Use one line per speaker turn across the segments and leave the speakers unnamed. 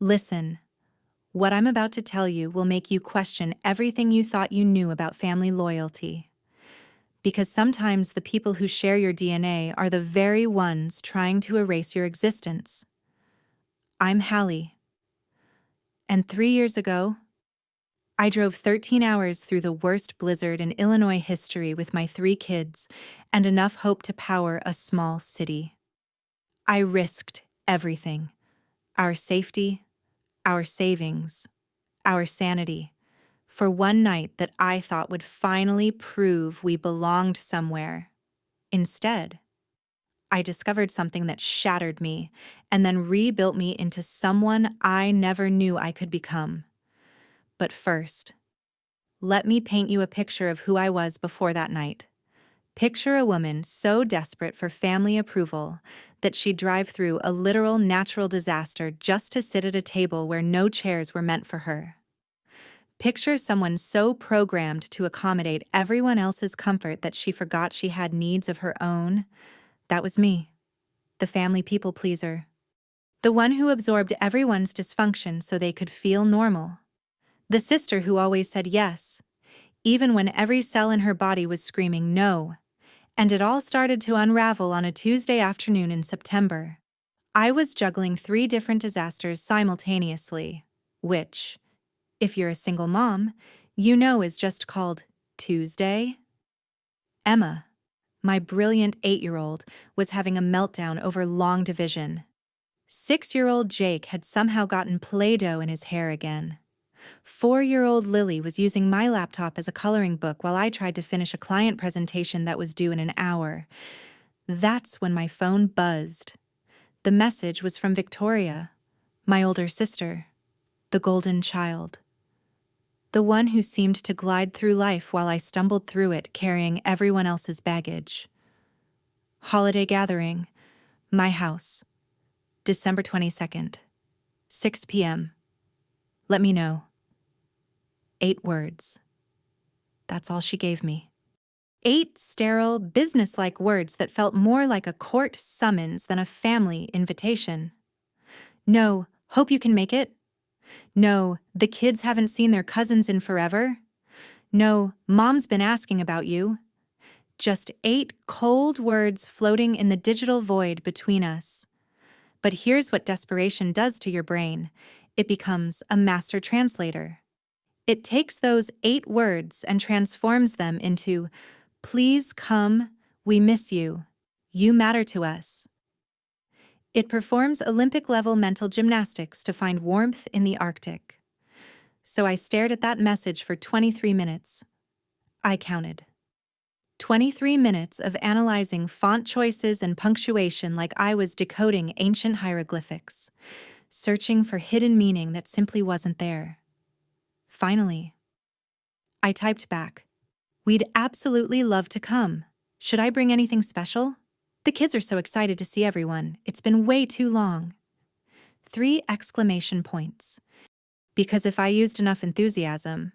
Listen, what I'm about to tell you will make you question everything you thought you knew about family loyalty. Because sometimes the people who share your DNA are the very ones trying to erase your existence. I'm Hallie, and 3 years ago, I drove 13 hours through the worst blizzard in Illinois history with my 3 kids and enough hope to power a small city. I risked everything: our safety, our savings, our sanity, for one night that I thought would finally prove we belonged somewhere. Instead, I discovered something that shattered me and then rebuilt me into someone I never knew I could become. But first, let me paint you a picture of who I was before that night. Picture a woman so desperate for family approval that she'd drive through a literal natural disaster just to sit at a table where no chairs were meant for her. Picture someone so programmed to accommodate everyone else's comfort that she forgot she had needs of her own. That was me, the family people pleaser. The one who absorbed everyone's dysfunction so they could feel normal. The sister who always said yes, even when every cell in her body was screaming no. And it all started to unravel on a Tuesday afternoon in September. I was juggling 3 different disasters simultaneously, which, if you're a single mom, you know is just called Tuesday. Emma, my brilliant 8-year-old, was having a meltdown over long division. 6-year-old Jake had somehow gotten Play-Doh in his hair again. 4-year-old Lily was using my laptop as a coloring book while I tried to finish a client presentation that was due in an hour. That's when my phone buzzed. The message was from Victoria, my older sister, the golden child. The one who seemed to glide through life while I stumbled through it carrying everyone else's baggage. Holiday gathering, my house, December 22nd, 6 p.m. Let me know. 8 words. That's all she gave me. 8 sterile, businesslike words that felt more like a court summons than a family invitation. No, hope you can make it. No, the kids haven't seen their cousins in forever. No, mom's been asking about you. Just 8 cold words floating in the digital void between us. But here's what desperation does to your brain. It becomes a master translator. It takes those 8 words and transforms them into, "Please come, we miss you. You matter to us." It performs Olympic-level mental gymnastics to find warmth in the Arctic. So I stared at that message for 23 minutes. I counted. 23 minutes of analyzing font choices and punctuation like I was decoding ancient hieroglyphics, searching for hidden meaning that simply wasn't there. Finally, I typed back, "We'd absolutely love to come. Should I bring anything special? The kids are so excited to see everyone. It's been way too long." 3 exclamation points. Because if I used enough enthusiasm,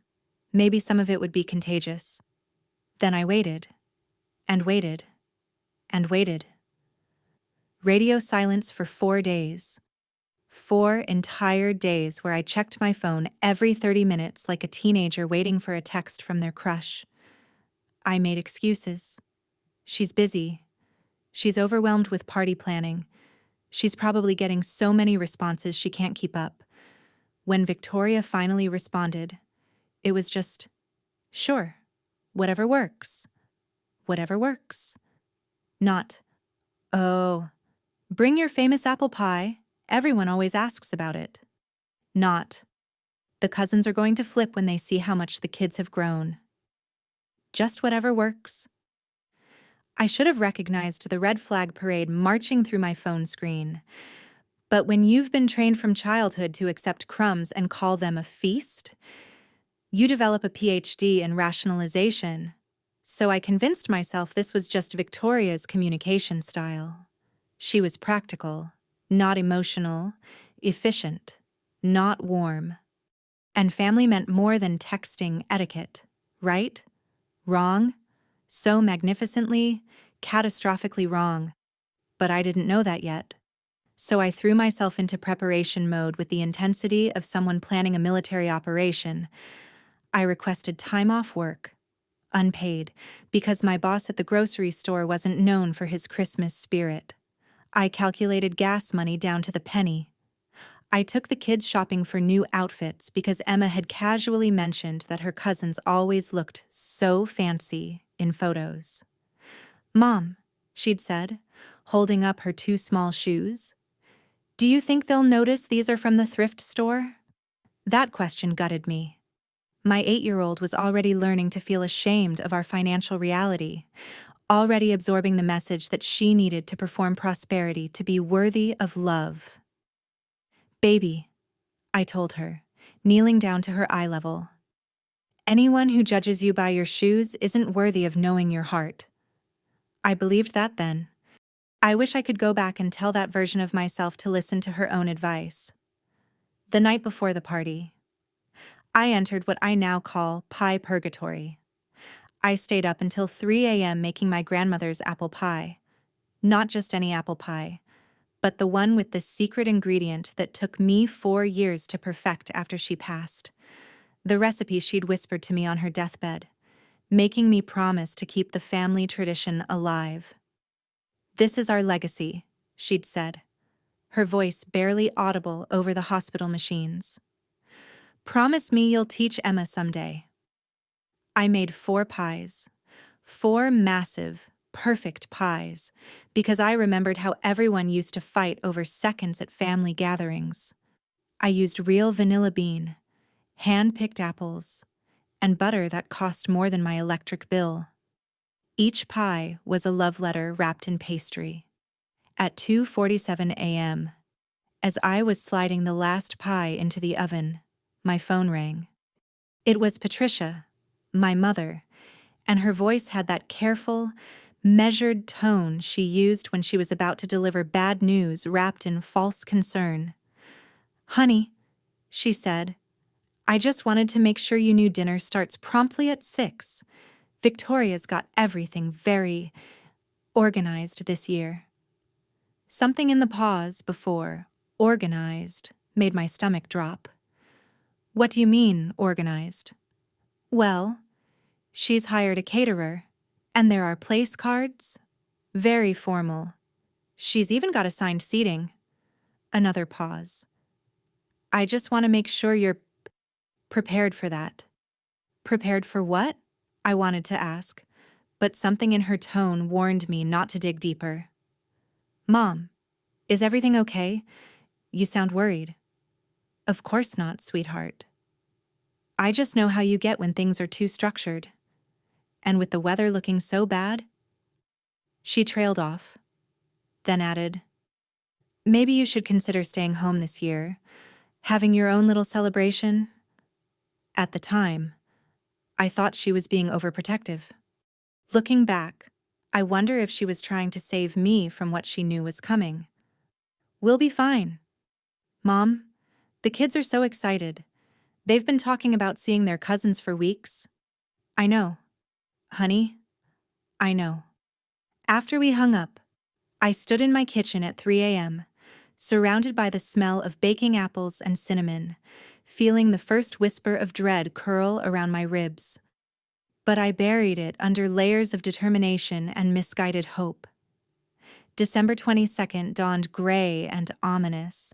maybe some of it would be contagious. Then I waited, and waited, and waited. Radio silence for 4 days. 4 entire days where I checked my phone every 30 minutes like a teenager waiting for a text from their crush. I made excuses. She's busy. She's overwhelmed with party planning. She's probably getting so many responses she can't keep up. When Victoria finally responded, it was just, "Sure, whatever works. Whatever works." Not, "Oh, bring your famous apple pie. Everyone always asks about it." Not, "The cousins are going to flip when they see how much the kids have grown." Just whatever works. I should have recognized the red flag parade marching through my phone screen. But when you've been trained from childhood to accept crumbs and call them a feast, you develop a PhD in rationalization. So I convinced myself this was just Victoria's communication style. She was practical, not emotional, efficient, not warm. And family meant more than texting etiquette, right? Wrong? So magnificently, catastrophically wrong. But I didn't know that yet. So I threw myself into preparation mode with the intensity of someone planning a military operation. I requested time off work, unpaid, because my boss at the grocery store wasn't known for his Christmas spirit. I calculated gas money down to the penny. I took the kids shopping for new outfits because Emma had casually mentioned that her cousins always looked so fancy in photos. "Mom," she'd said, holding up her two small shoes, "do you think they'll notice these are from the thrift store?" That question gutted me. My 8-year-old was already learning to feel ashamed of our financial reality, already absorbing the message that she needed to perform prosperity to be worthy of love. "Baby," I told her, kneeling down to her eye level, "anyone who judges you by your shoes isn't worthy of knowing your heart." I believed that then. I wish I could go back and tell that version of myself to listen to her own advice. The night before the party, I entered what I now call pie purgatory. I stayed up until 3 a.m. making my grandmother's apple pie. Not just any apple pie, but the one with the secret ingredient that took me 4 years to perfect after she passed. The recipe she'd whispered to me on her deathbed, making me promise to keep the family tradition alive. "This is our legacy," she'd said, her voice barely audible over the hospital machines. "Promise me you'll teach Emma someday." I made 4 pies. 4 massive, perfect pies, because I remembered how everyone used to fight over seconds at family gatherings. I used real vanilla bean, hand-picked apples, and butter that cost more than my electric bill. Each pie was a love letter wrapped in pastry. At 2:47 a.m., as I was sliding the last pie into the oven, my phone rang. It was Patricia, my mother, and her voice had that careful, measured tone she used when she was about to deliver bad news wrapped in false concern. "Honey," she said, "I just wanted to make sure you knew dinner starts promptly at 6. Victoria's got everything very organized this year." Something in the pause before organized made my stomach drop. "What do you mean, organized?" "Well, she's hired a caterer, and there are place cards. Very formal. She's even got assigned seating." Another pause. "I just want to make sure you're prepared for that." Prepared for what? I wanted to ask, but something in her tone warned me not to dig deeper. "Mom, is everything okay? You sound worried." "Of course not, sweetheart. I just know how you get when things are too structured. And with the weather looking so bad." She trailed off, then added, "Maybe you should consider staying home this year, having your own little celebration." At the time, I thought she was being overprotective. Looking back, I wonder if she was trying to save me from what she knew was coming. "We'll be fine. Mom, the kids are so excited. They've been talking about seeing their cousins for weeks." "I know. Honey, I know." After we hung up, I stood in my kitchen at 3 a.m., surrounded by the smell of baking apples and cinnamon, feeling the first whisper of dread curl around my ribs. But I buried it under layers of determination and misguided hope. December 22nd dawned gray and ominous.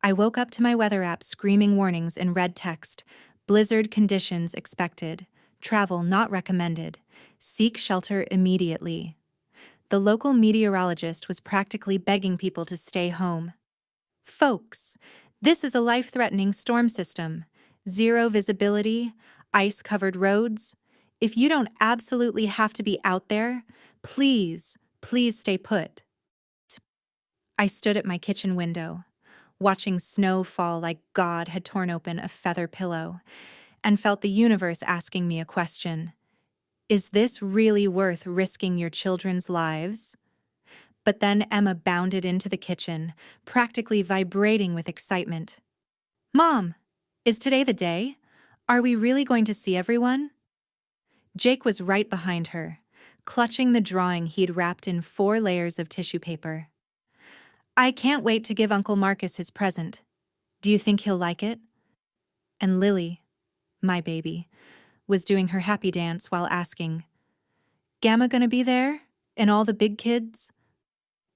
I woke up to my weather app screaming warnings in red text: blizzard conditions expected, travel not recommended, seek shelter immediately. The local meteorologist was practically begging people to stay home. "Folks, this is a life-threatening storm system. Zero visibility, ice-covered roads. If you don't absolutely have to be out there, please, please stay put." I stood at my kitchen window, watching snow fall like God had torn open a feather pillow, and felt the universe asking me a question. Is this really worth risking your children's lives? But then Emma bounded into the kitchen, practically vibrating with excitement. "Mom, is today the day? Are we really going to see everyone?" Jake was right behind her, clutching the drawing he'd wrapped in 4 layers of tissue paper. I can't wait to give Uncle Marcus his present. Do you think he'll like it? And Lily, my baby, was doing her happy dance while asking, Gamma gonna be there? And all the big kids?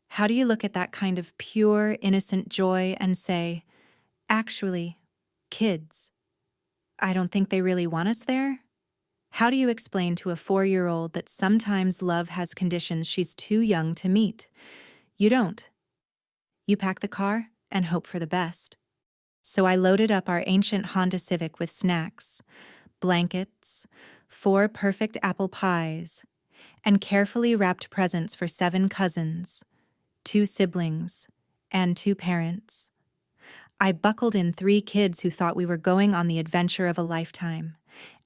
How do you look at that kind of pure, innocent joy and say, actually, kids, I don't think they really want us there? How do you explain to a 4-year-old that sometimes love has conditions she's too young to meet? You don't. You pack the car and hope for the best. So I loaded up our ancient Honda Civic with snacks, blankets, 4 perfect apple pies, and carefully wrapped presents for 7 cousins, 2 siblings, and 2 parents. I buckled in 3 kids who thought we were going on the adventure of a lifetime,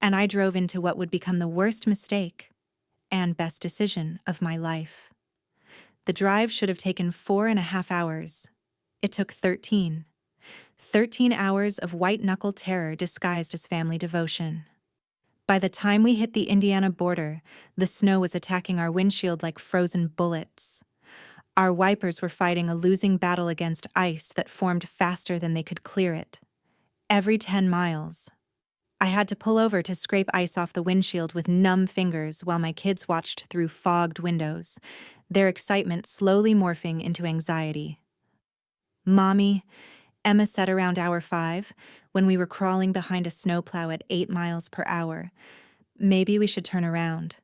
and I drove into what would become the worst mistake and best decision of my life. The drive should have taken 4.5 hours. It took 13. 13 hours of white-knuckle terror disguised as family devotion. By the time we hit the Indiana border, the snow was attacking our windshield like frozen bullets. Our wipers were fighting a losing battle against ice that formed faster than they could clear it. Every 10 miles, I had to pull over to scrape ice off the windshield with numb fingers while my kids watched through fogged windows, their excitement slowly morphing into anxiety. Mommy, Emma said around hour 5, when we were crawling behind a snowplow at 8 miles per hour, maybe we should turn around.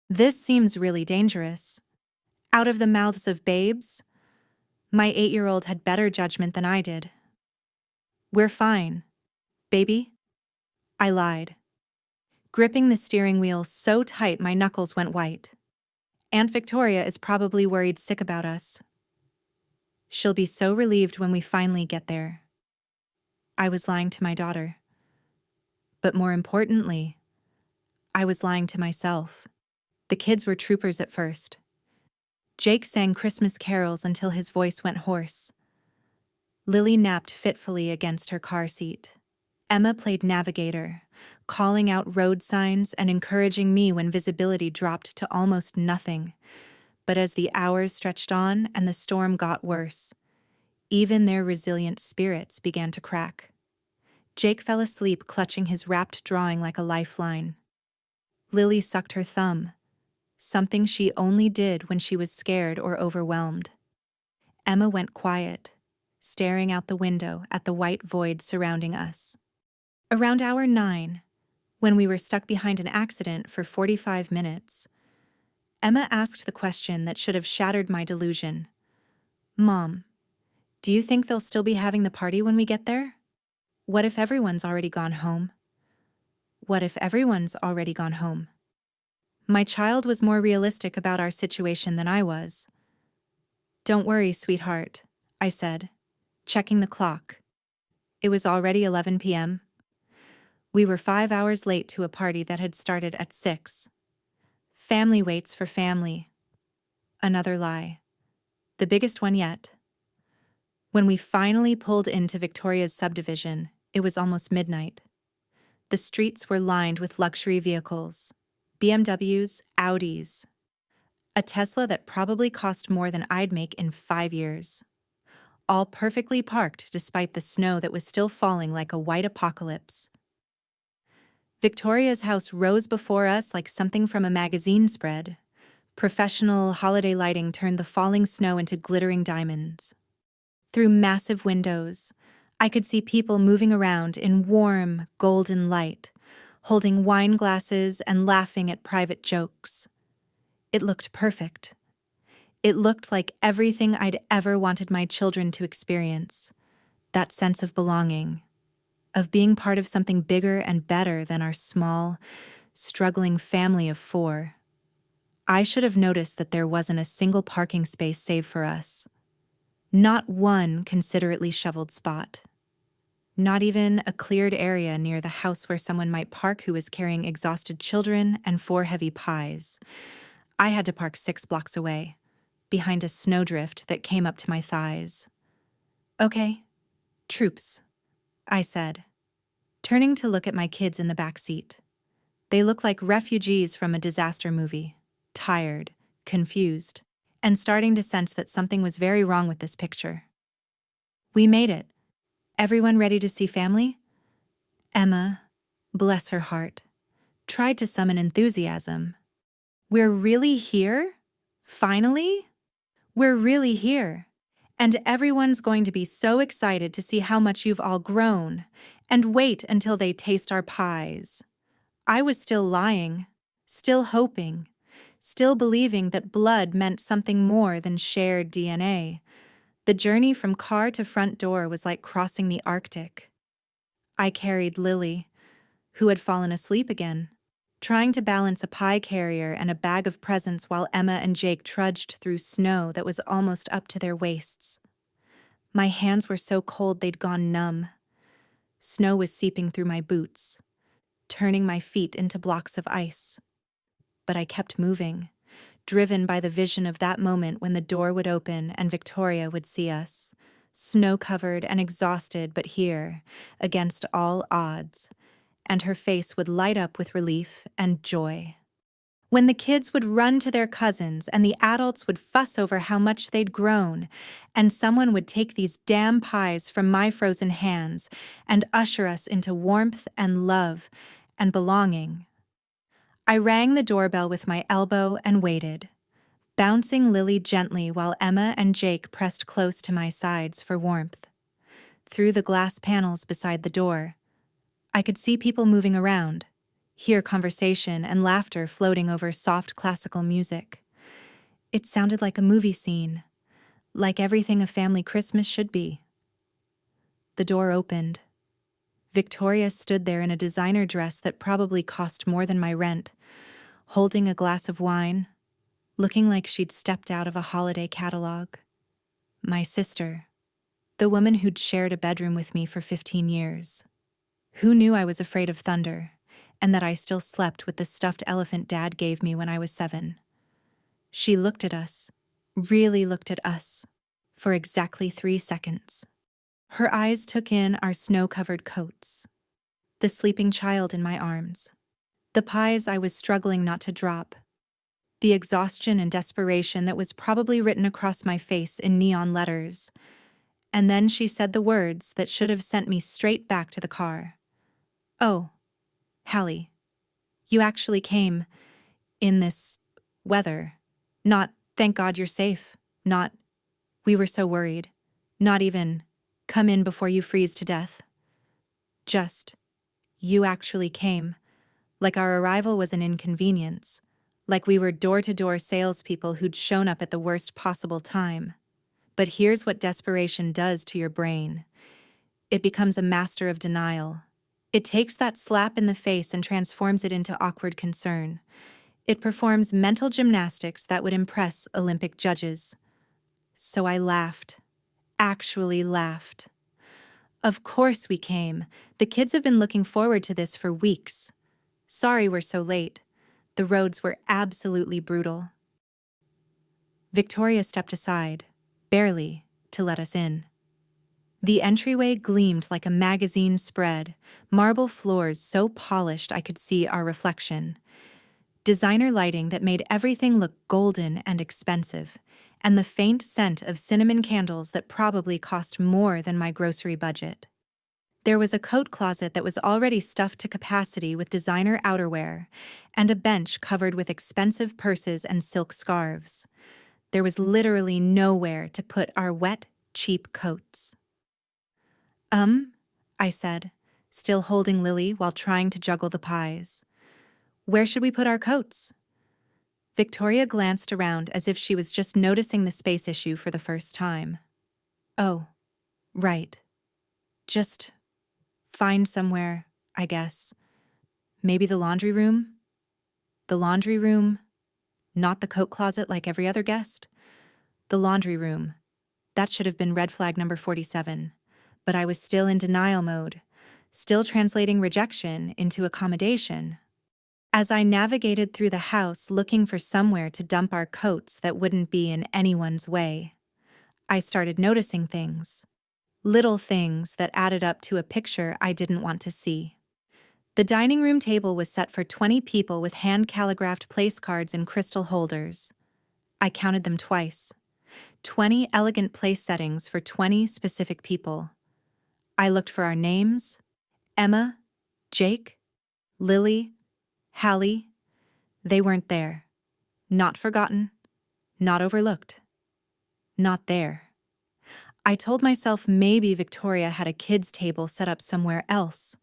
This seems really dangerous. Out of the mouths of babes? My 8-year-old had better judgment than I did. We're fine, baby. I lied, gripping the steering wheel so tight my knuckles went white. Aunt Victoria is probably worried sick about us. She'll be so relieved when we finally get there. I was lying to my daughter. But more importantly, I was lying to myself. The kids were troopers at first. Jake sang Christmas carols until his voice went hoarse. Lily napped fitfully against her car seat. Emma played navigator, calling out road signs and encouraging me when visibility dropped to almost nothing. But as the hours stretched on and the storm got worse, even their resilient spirits began to crack. Jake fell asleep clutching his wrapped drawing like a lifeline. Lily sucked her thumb, something she only did when she was scared or overwhelmed. Emma went quiet, staring out the window at the white void surrounding us. Around hour 9, when we were stuck behind an accident for 45 minutes, Emma asked the question that should have shattered my delusion. Mom, do you think they'll still be having the party when we get there? What if everyone's already gone home? What if everyone's already gone home? My child was more realistic about our situation than I was. Don't worry, sweetheart, I said, checking the clock. It was already 11 p.m. We were 5 hours late to a party that had started at 6. Family waits for family. Another lie. The biggest one yet. When we finally pulled into Victoria's subdivision, it was almost midnight. The streets were lined with luxury vehicles. BMWs, Audis. A Tesla that probably cost more than I'd make in 5 years. All perfectly parked despite the snow that was still falling like a white apocalypse. Victoria's house rose before us like something from a magazine spread. Professional holiday lighting turned the falling snow into glittering diamonds. Through massive windows, I could see people moving around in warm, golden light, holding wine glasses and laughing at private jokes. It looked perfect. It looked like everything I'd ever wanted my children to experience. That sense of belonging, of being part of something bigger and better than our small, struggling family of 4. I should have noticed that there wasn't a single parking space saved for us. Not one considerately shoveled spot. Not even a cleared area near the house where someone might park who was carrying exhausted children and 4 heavy pies. I had to park 6 blocks away, behind a snowdrift that came up to my thighs. Okay, troops, I said, turning to look at my kids in the back seat. They look like refugees from a disaster movie, tired, confused, and starting to sense that something was very wrong with this picture. We made it. Everyone ready to see family? Emma, bless her heart, tried to summon enthusiasm. We're really here? Finally? We're really here. And everyone's going to be so excited to see how much you've all grown. And wait until they taste our pies. I was still lying, still hoping, still believing that blood meant something more than shared DNA. The journey from car to front door was like crossing the Arctic. I carried Lily, who had fallen asleep again, trying to balance a pie carrier and a bag of presents while Emma and Jake trudged through snow that was almost up to their waists. My hands were so cold they'd gone numb. Snow was seeping through my boots, turning my feet into blocks of ice. But I kept moving, driven by the vision of that moment when the door would open and Victoria would see us, snow-covered and exhausted but here, against all odds, and her face would light up with relief and joy. When the kids would run to their cousins and the adults would fuss over how much they'd grown, and someone would take these damn pies from my frozen hands and usher us into warmth and love and belonging. I rang the doorbell with my elbow and waited, bouncing Lily gently while Emma and Jake pressed close to my sides for warmth. Through the glass panels beside the door, I could see people moving around, hear conversation and laughter floating over soft classical music. It sounded like a movie scene, like everything a family Christmas should be. The door opened. Victoria stood there in a designer dress that probably cost more than my rent, holding a glass of wine, looking like she'd stepped out of a holiday catalog. My sister, the woman who'd shared a bedroom with me for 15 years. Who knew I was afraid of thunder, and that I still slept with the stuffed elephant Dad gave me when I was 7. She looked at us, really looked at us, for exactly 3 seconds. Her eyes took in our snow-covered coats, the sleeping child in my arms, the pies I was struggling not to drop, the exhaustion and desperation that was probably written across my face in neon letters. And then she said the words that should have sent me straight back to the car. "Oh, Hallie, you actually came in this weather. Not, thank God you're safe. Not, we were so worried. Not even, come in before you freeze to death. Just, you actually came. Like our arrival was an inconvenience. Like we were door-to-door salespeople who'd shown up at the worst possible time. But here's what desperation does to your brain. It becomes a master of denial. It takes that slap in the face and transforms it into awkward concern. It performs mental gymnastics that would impress Olympic judges. So I laughed. Actually laughed. Of course we came. The kids have been looking forward to this for weeks. Sorry we're so late. The roads were absolutely brutal. Victoria stepped aside, barely, to let us in. The entryway gleamed like a magazine spread, marble floors so polished I could see our reflection, designer lighting that made everything look golden and expensive, and the faint scent of cinnamon candles that probably cost more than my grocery budget. There was a coat closet that was already stuffed to capacity with designer outerwear, and a bench covered with expensive purses and silk scarves. There was literally nowhere to put our wet, cheap coats. I said, still holding Lily while trying to juggle the pies. Where should we put our coats? Victoria glanced around as if she was just noticing the space issue for the first time. Oh, right. Just find somewhere, I guess. Maybe the laundry room? The laundry room, not the coat closet like every other guest. The laundry room. That should have been red flag number 47. But I was still in denial mode, still translating rejection into accommodation. As I navigated through the house looking for somewhere to dump our coats that wouldn't be in anyone's way, I started noticing things. Little things that added up to a picture I didn't want to see. The dining room table was set for 20 people with hand-calligraphed place cards in crystal holders. I counted them twice. 20 elegant place settings for 20 specific people. I looked for our names: Emma, Jake, Lily, Hallie. They weren't there. Not forgotten, not overlooked. Not there. I told myself maybe Victoria had a kids' table set up somewhere else.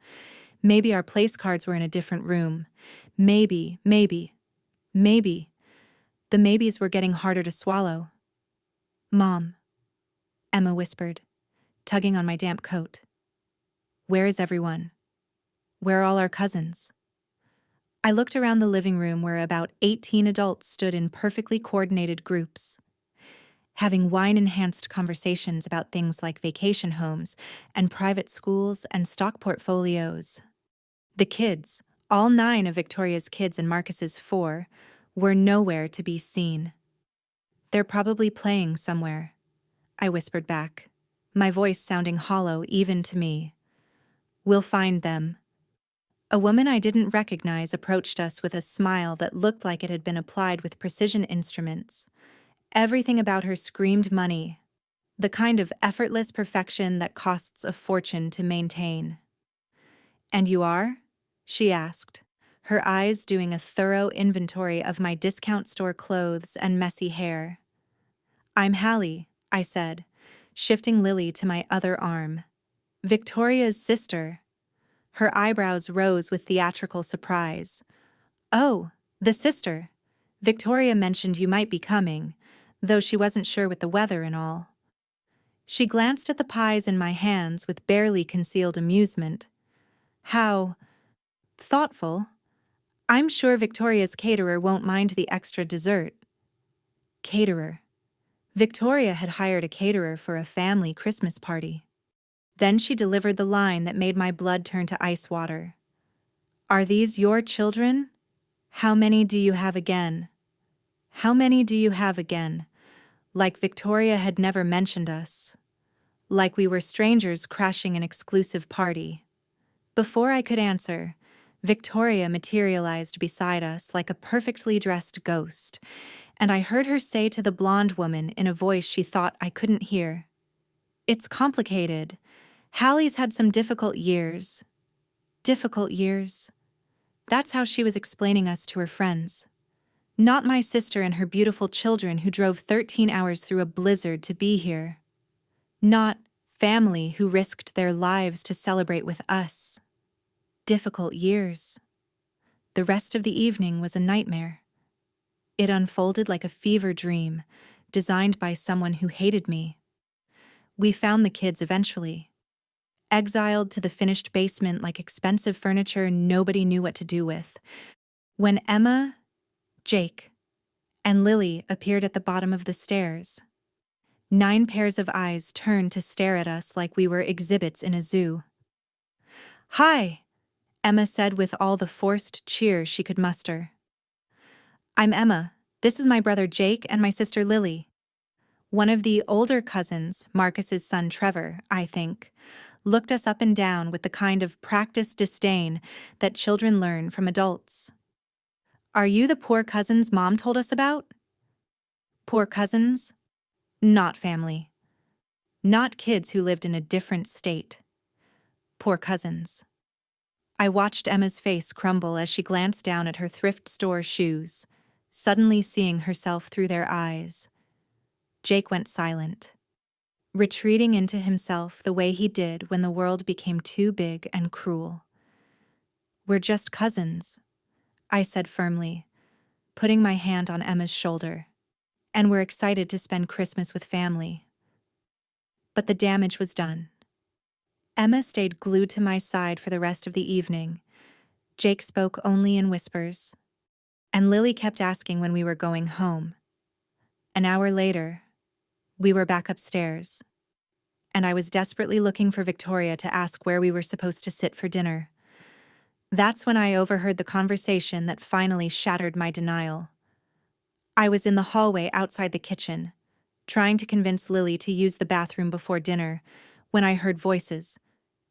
Maybe our place cards were in a different room. Maybe. The maybes were getting harder to swallow. "Mom," Emma whispered, tugging on my damp coat. "Where is everyone? Where are all our cousins?" I looked around the living room where about 18 adults stood in perfectly coordinated groups, having wine-enhanced conversations about things like vacation homes and private schools and stock portfolios. The kids, all 9 of Victoria's kids and Marcus's 4, were nowhere to be seen. "They're probably playing somewhere," I whispered back, my voice sounding hollow even to me. "We'll find them." A woman I didn't recognize approached us with a smile that looked like it had been applied with precision instruments. Everything about her screamed money, the kind of effortless perfection that costs a fortune to maintain. "And you are?" she asked, her eyes doing a thorough inventory of my discount store clothes and messy hair. "I'm Hallie," I said, shifting Lily to my other arm. "Victoria's sister." Her eyebrows rose with theatrical surprise. "Oh, the sister. Victoria mentioned you might be coming, though she wasn't sure with the weather and all." She glanced at the pies in my hands with barely concealed amusement. "How thoughtful. I'm sure Victoria's caterer won't mind the extra dessert." Caterer. Victoria had hired a caterer for a family Christmas party. Then she delivered the line that made my blood turn to ice water. "Are these your children? How many do you have again? How many do you have again?" Like Victoria had never mentioned us. Like we were strangers crashing an exclusive party. Before I could answer, Victoria materialized beside us like a perfectly dressed ghost, and I heard her say to the blonde woman in a voice she thought I couldn't hear, "It's complicated. Hallie's had some difficult years." Difficult years. That's how she was explaining us to her friends. Not my sister and her beautiful children who drove 13 hours through a blizzard to be here. Not family who risked their lives to celebrate with us. Difficult years. The rest of the evening was a nightmare. It unfolded like a fever dream, designed by someone who hated me. We found the kids eventually, exiled to the finished basement like expensive furniture nobody knew what to do with. When Emma, Jake, and Lily appeared at the bottom of the stairs, 9 pairs of eyes turned to stare at us like we were exhibits in a zoo. "Hi," Emma said with all the forced cheer she could muster. "I'm Emma. This is my brother Jake and my sister Lily." One of the older cousins, Marcus's son Trevor, I think, looked us up and down with the kind of practiced disdain that children learn from adults. "Are you the poor cousins Mom told us about?" Poor cousins? Not family. Not kids who lived in a different state. Poor cousins. I watched Emma's face crumble as she glanced down at her thrift store shoes, suddenly seeing herself through their eyes. Jake went silent, retreating into himself the way he did when the world became too big and cruel. "We're just cousins," I said firmly, putting my hand on Emma's shoulder. "And we're excited to spend Christmas with family." But the damage was done. Emma stayed glued to my side for the rest of the evening. Jake spoke only in whispers, and Lily kept asking when we were going home. An hour later, we were back upstairs, and I was desperately looking for Victoria to ask where we were supposed to sit for dinner. That's when I overheard the conversation that finally shattered my denial. I was in the hallway outside the kitchen, trying to convince Lily to use the bathroom before dinner, when I heard voices: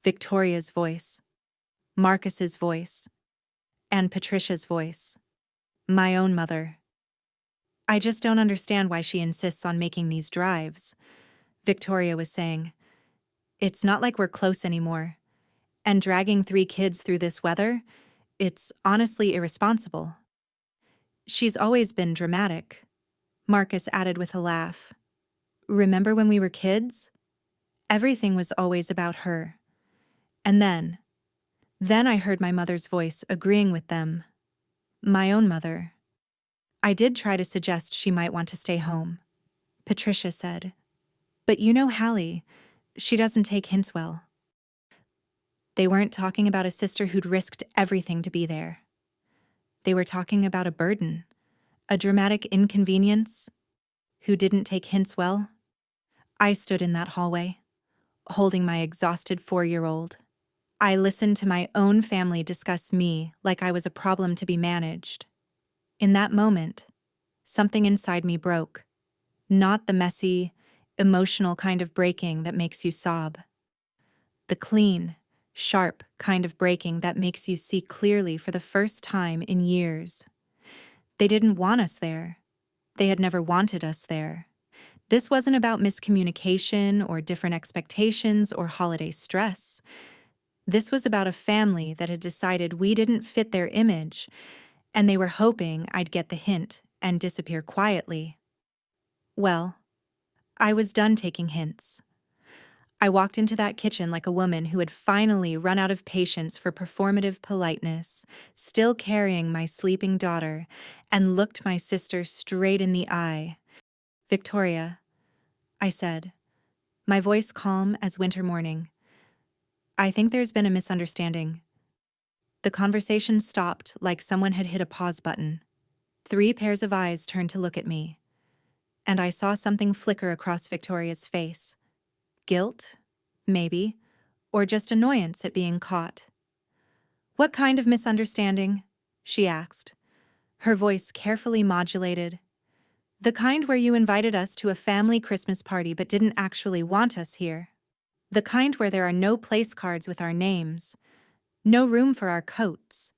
Victoria's voice, Marcus's voice, and Patricia's voice. My own mother. I just don't understand why she insists on making these drives, Victoria was saying. It's not like we're close anymore. And dragging 3 kids through this weather, it's honestly irresponsible. She's always been dramatic, Marcus added with a laugh. Remember when we were kids? Everything was always about her. And then I heard my mother's voice agreeing with them. My own mother. I did try to suggest she might want to stay home, Patricia said. But you know Hallie, she doesn't take hints well. They weren't talking about a sister who'd risked everything to be there. They were talking about a burden, a dramatic inconvenience, who didn't take hints well. I stood in that hallway, holding my exhausted 4-year-old. I listened to my own family discuss me like I was a problem to be managed. In that moment, something inside me broke. Not the messy, emotional kind of breaking that makes you sob. The clean, sharp kind of breaking that makes you see clearly for the first time in years. They didn't want us there. They had never wanted us there. This wasn't about miscommunication or different expectations or holiday stress. This was about a family that had decided we didn't fit their image, and they were hoping I'd get the hint and disappear quietly. Well, I was done taking hints. I walked into that kitchen like a woman who had finally run out of patience for performative politeness, still carrying my sleeping daughter, and looked my sister straight in the eye. "Victoria," I said, my voice calm as winter morning. "I think there's been a misunderstanding." The conversation stopped like someone had hit a pause button. 3 pairs of eyes turned to look at me, and I saw something flicker across Victoria's face. Guilt, maybe, or just annoyance at being caught. "What kind of misunderstanding?" she asked, her voice carefully modulated. "The kind where you invited us to a family Christmas party but didn't actually want us here. The kind where there are no place cards with our names, no room for our coats.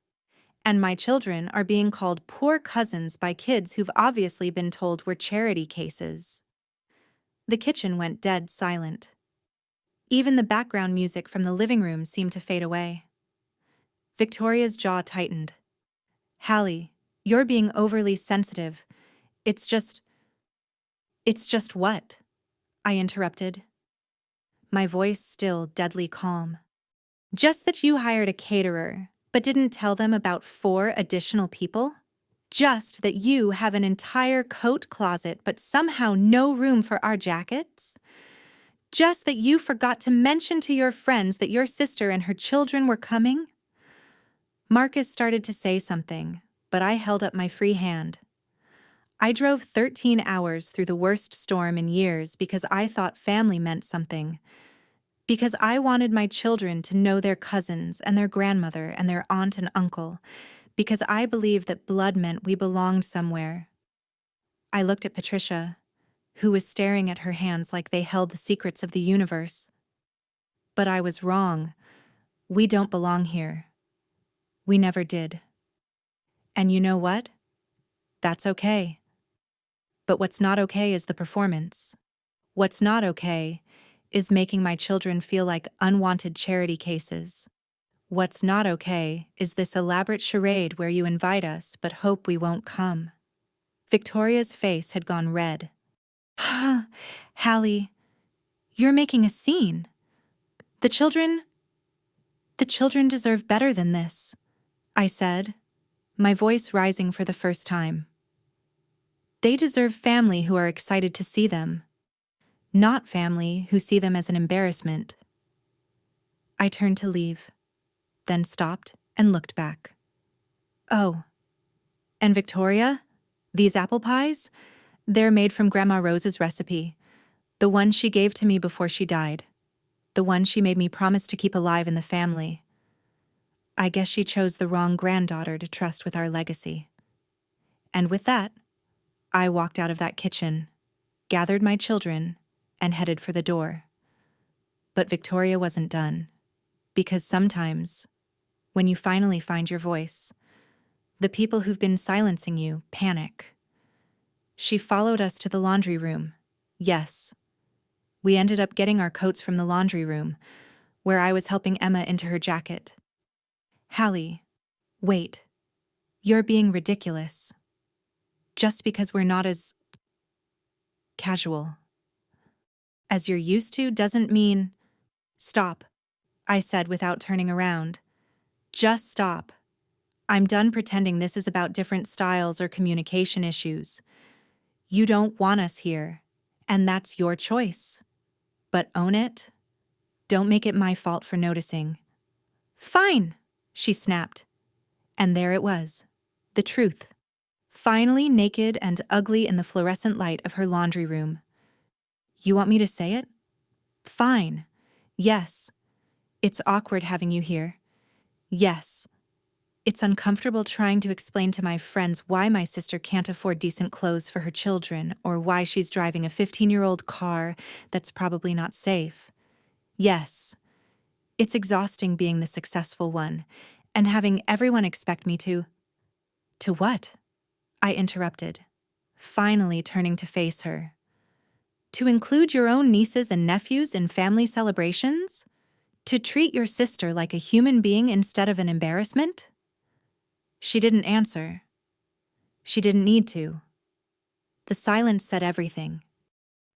And my children are being called poor cousins by kids who've obviously been told we're charity cases." The kitchen went dead silent. Even the background music from the living room seemed to fade away. Victoria's jaw tightened. "Hallie, you're being overly sensitive. It's just what?" I interrupted, my voice still deadly calm. "Just that you hired a caterer, but didn't tell them about 4 additional people? Just that you have an entire coat closet but somehow no room for our jackets? Just that you forgot to mention to your friends that your sister and her children were coming?" Marcus started to say something, but I held up my free hand. I drove 13 hours through the worst storm in years because I thought family meant something. Because I wanted my children to know their cousins and their grandmother and their aunt and uncle. Because I believed that blood meant we belonged somewhere. I looked at Patricia, who was staring at her hands like they held the secrets of the universe. But I was wrong. We don't belong here. We never did. And you know what? That's okay. But what's not okay is the performance. What's not okay is making my children feel like unwanted charity cases. What's not okay is this elaborate charade where you invite us but hope we won't come. Victoria's face had gone red. "Hallie, you're making a scene. The children deserve better than this," I said, my voice rising for the first time. "They deserve family who are excited to see them, not family who see them as an embarrassment." I turned to leave, then stopped and looked back. "Oh, and Victoria, these apple pies? They're made from Grandma Rose's recipe, the one she gave to me before she died, the one she made me promise to keep alive in the family. I guess she chose the wrong granddaughter to trust with our legacy." And with that, I walked out of that kitchen, gathered my children, and headed for the door. But Victoria wasn't done, because sometimes, when you finally find your voice, the people who've been silencing you panic. She followed us to the laundry room. Yes. We ended up getting our coats from the laundry room, where I was helping Emma into her jacket. Hallie, wait. You're being ridiculous. Just because we're not as casual as you're used to doesn't mean. Stop, I said without turning around. Just stop. I'm done pretending this is about different styles or communication issues. You don't want us here, and that's your choice. But own it. Don't make it my fault for noticing. Fine, she snapped. And there it was. The truth. Finally naked and ugly in the fluorescent light of her laundry room. You want me to say it? Fine. Yes. It's awkward having you here. Yes. It's uncomfortable trying to explain to my friends why my sister can't afford decent clothes for her children or why she's driving a 15-year-old car that's probably not safe. Yes. It's exhausting being the successful one and having everyone expect me to. To what? I interrupted, finally turning to face her. To include your own nieces and nephews in family celebrations? To treat your sister like a human being instead of an embarrassment? She didn't answer. She didn't need to. The silence said everything.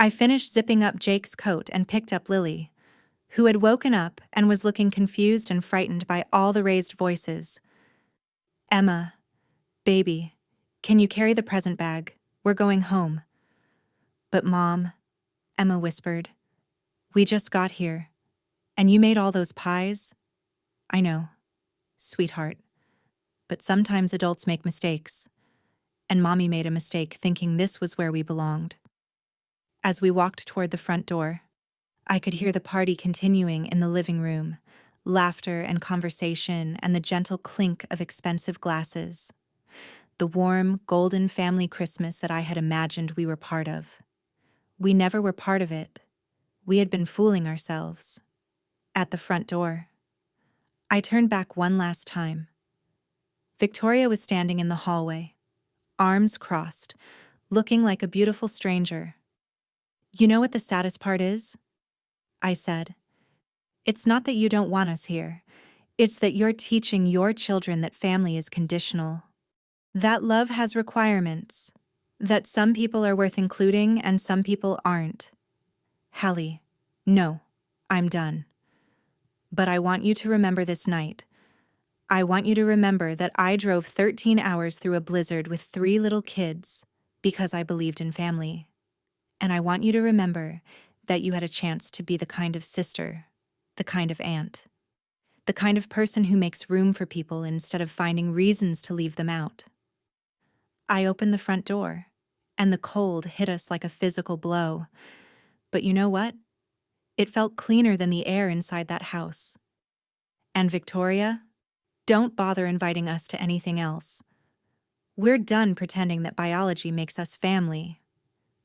I finished zipping up Jake's coat and picked up Lily, who had woken up and was looking confused and frightened by all the raised voices. Emma, baby, can you carry the present bag? We're going home. But Mom, Emma whispered, we just got here. And you made all those pies? I know, sweetheart. But sometimes adults make mistakes. And Mommy made a mistake thinking this was where we belonged. As we walked toward the front door, I could hear the party continuing in the living room, laughter and conversation and the gentle clink of expensive glasses. The warm, golden family Christmas that I had imagined we were part of. We never were part of it. We had been fooling ourselves. At the front door, I turned back one last time. Victoria was standing in the hallway, arms crossed, looking like a beautiful stranger. You know what the saddest part is? I said. It's not that you don't want us here. It's that you're teaching your children that family is conditional. That love has requirements. That some people are worth including and some people aren't. Hallie, no, I'm done. But I want you to remember this night. I want you to remember that I drove 13 hours through a blizzard with 3 little kids because I believed in family. And I want you to remember that you had a chance to be the kind of sister, the kind of aunt, the kind of person who makes room for people instead of finding reasons to leave them out. I opened the front door, and the cold hit us like a physical blow. But you know what? It felt cleaner than the air inside that house. And Victoria, don't bother inviting us to anything else. We're done pretending that biology makes us family.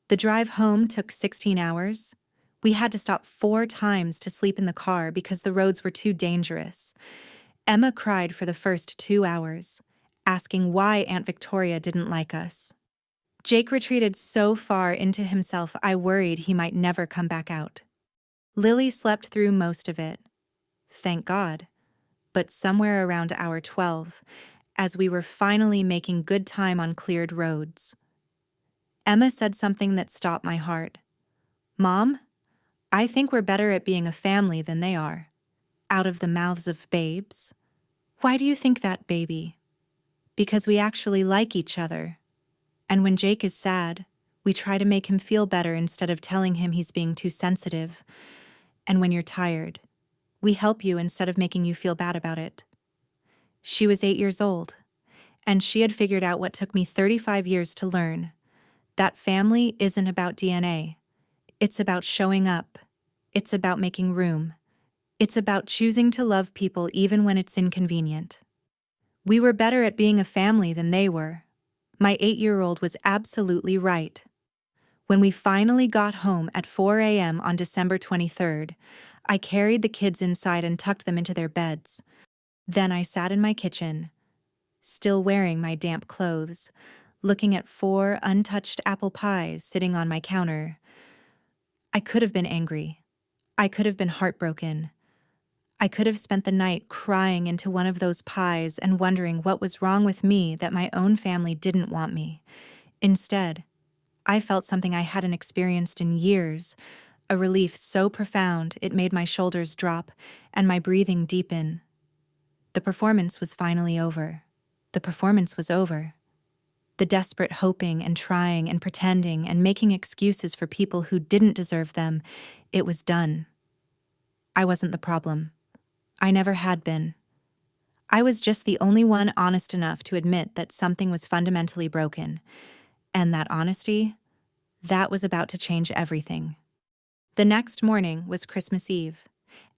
The drive home took 16 hours. We had to stop 4 times to sleep in the car because the roads were too dangerous. Emma cried for the first 2 hours, asking why Aunt Victoria didn't like us. Jake retreated so far into himself I worried he might never come back out. Lily slept through most of it. Thank God. But somewhere around hour 12, as we were finally making good time on cleared roads, Emma said something that stopped my heart. Mom, I think we're better at being a family than they are. Out of the mouths of babes. Why do you think that, baby? Because we actually like each other. And when Jake is sad, we try to make him feel better instead of telling him he's being too sensitive. And when you're tired, we help you instead of making you feel bad about it. She was 8 years old, and she had figured out what took me 35 years to learn. That family isn't about DNA. It's about showing up. It's about making room. It's about choosing to love people even when it's inconvenient. We were better at being a family than they were. My 8-year-old was absolutely right. When we finally got home at 4 a.m. on December 23rd, I carried the kids inside and tucked them into their beds. Then I sat in my kitchen, still wearing my damp clothes, looking at 4 untouched apple pies sitting on my counter. I could have been angry. I could have been heartbroken. I could have spent the night crying into one of those pies and wondering what was wrong with me that my own family didn't want me. Instead, I felt something I hadn't experienced in years, a relief so profound it made my shoulders drop and my breathing deepen. The performance was finally over. The performance was over. The desperate hoping and trying and pretending and making excuses for people who didn't deserve them, it was done. I wasn't the problem. I never had been. I was just the only one honest enough to admit that something was fundamentally broken. And that honesty, that was about to change everything. The next morning was Christmas Eve,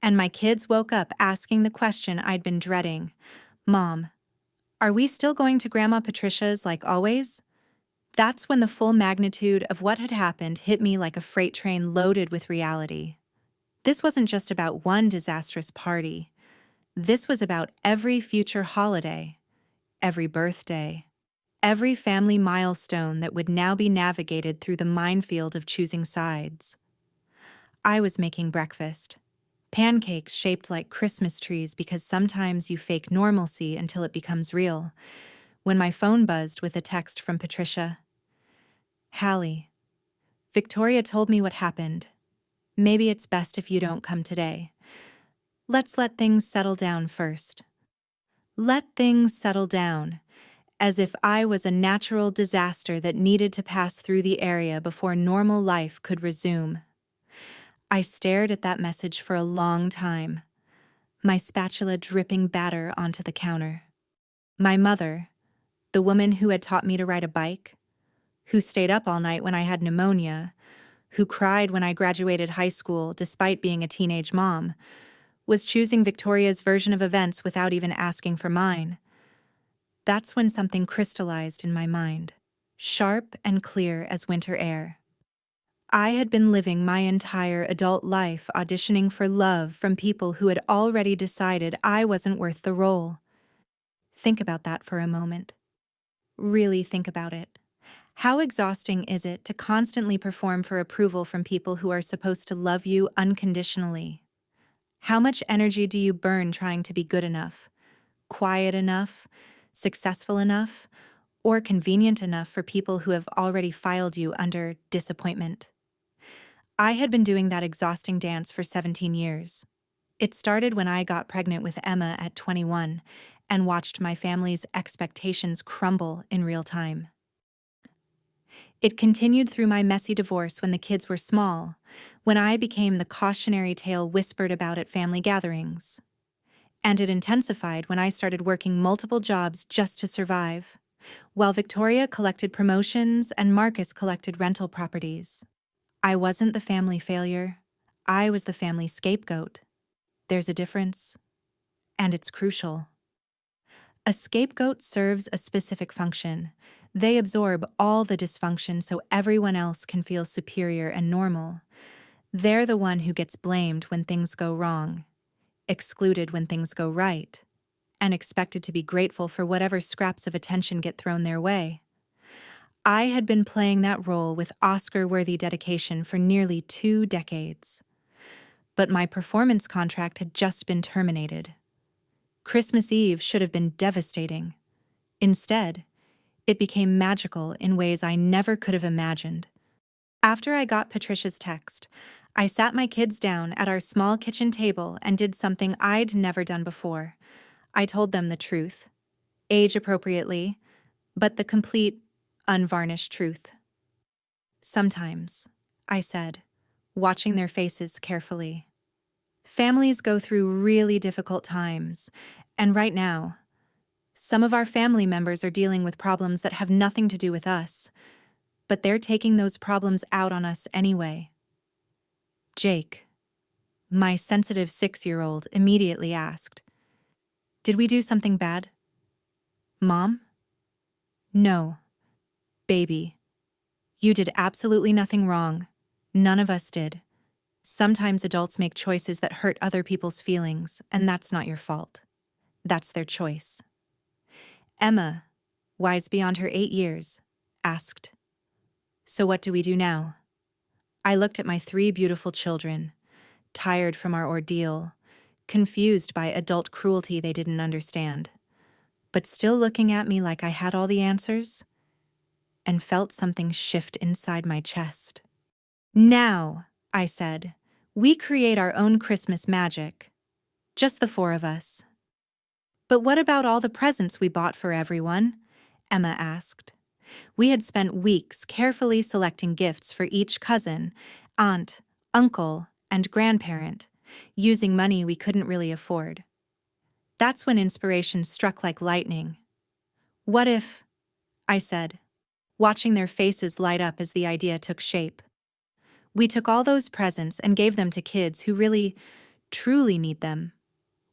and my kids woke up asking the question I'd been dreading. Mom, are we still going to Grandma Patricia's like always? That's when the full magnitude of what had happened hit me like a freight train loaded with reality. This wasn't just about one disastrous party. This was about every future holiday, every birthday, every family milestone that would now be navigated through the minefield of choosing sides. I was making breakfast. Pancakes shaped like Christmas trees because sometimes you fake normalcy until it becomes real. When my phone buzzed with a text from Patricia. Hallie, Victoria told me what happened. Maybe it's best if you don't come today. Let's let things settle down first. Let things settle down, as if I was a natural disaster that needed to pass through the area before normal life could resume. I stared at that message for a long time, my spatula dripping batter onto the counter. My mother, the woman who had taught me to ride a bike, who stayed up all night when I had pneumonia, who cried when I graduated high school despite being a teenage mom, was choosing Victoria's version of events without even asking for mine. That's when something crystallized in my mind, sharp and clear as winter air. I had been living my entire adult life auditioning for love from people who had already decided I wasn't worth the role. Think about that for a moment. Really think about it. How exhausting is it to constantly perform for approval from people who are supposed to love you unconditionally? How much energy do you burn trying to be good enough, quiet enough, successful enough, or convenient enough for people who have already filed you under disappointment? I had been doing that exhausting dance for 17 years. It started when I got pregnant with Emma at 21 and watched my family's expectations crumble in real time. It continued through my messy divorce when the kids were small, when I became the cautionary tale whispered about at family gatherings. And it intensified when I started working multiple jobs just to survive, while Victoria collected promotions and Marcus collected rental properties. I wasn't the family failure. I was the family scapegoat. There's a difference, and it's crucial. A scapegoat serves a specific function. They absorb all the dysfunction so everyone else can feel superior and normal. They're the one who gets blamed when things go wrong, excluded when things go right, and expected to be grateful for whatever scraps of attention get thrown their way. I had been playing that role with Oscar-worthy dedication for nearly 2 decades. But my performance contract had just been terminated. Christmas Eve should have been devastating. Instead, it became magical in ways I never could have imagined. After I got Patricia's text, I sat my kids down at our small kitchen table and did something I'd never done before. I told them the truth, age-appropriately, but the complete, unvarnished truth. Sometimes, I said, watching their faces carefully. Families go through really difficult times, and right now, some of our family members are dealing with problems that have nothing to do with us, but they're taking those problems out on us anyway. Jake, my sensitive 6-year-old, immediately asked, "Did we do something bad?" "Mom?" "No, baby. You did absolutely nothing wrong. None of us did. Sometimes adults make choices that hurt other people's feelings, and that's not your fault. That's their choice." Emma, wise beyond her 8 years, asked. So what do we do now? I looked at my 3 beautiful children, tired from our ordeal, confused by adult cruelty they didn't understand, but still looking at me like I had all the answers, and felt something shift inside my chest. Now, I said, we create our own Christmas magic. Just the 4 of us. But what about all the presents we bought for everyone? Emma asked. We had spent weeks carefully selecting gifts for each cousin, aunt, uncle, and grandparent, using money we couldn't really afford. That's when inspiration struck like lightning. What if, I said, watching their faces light up as the idea took shape. We took all those presents and gave them to kids who really, truly need them.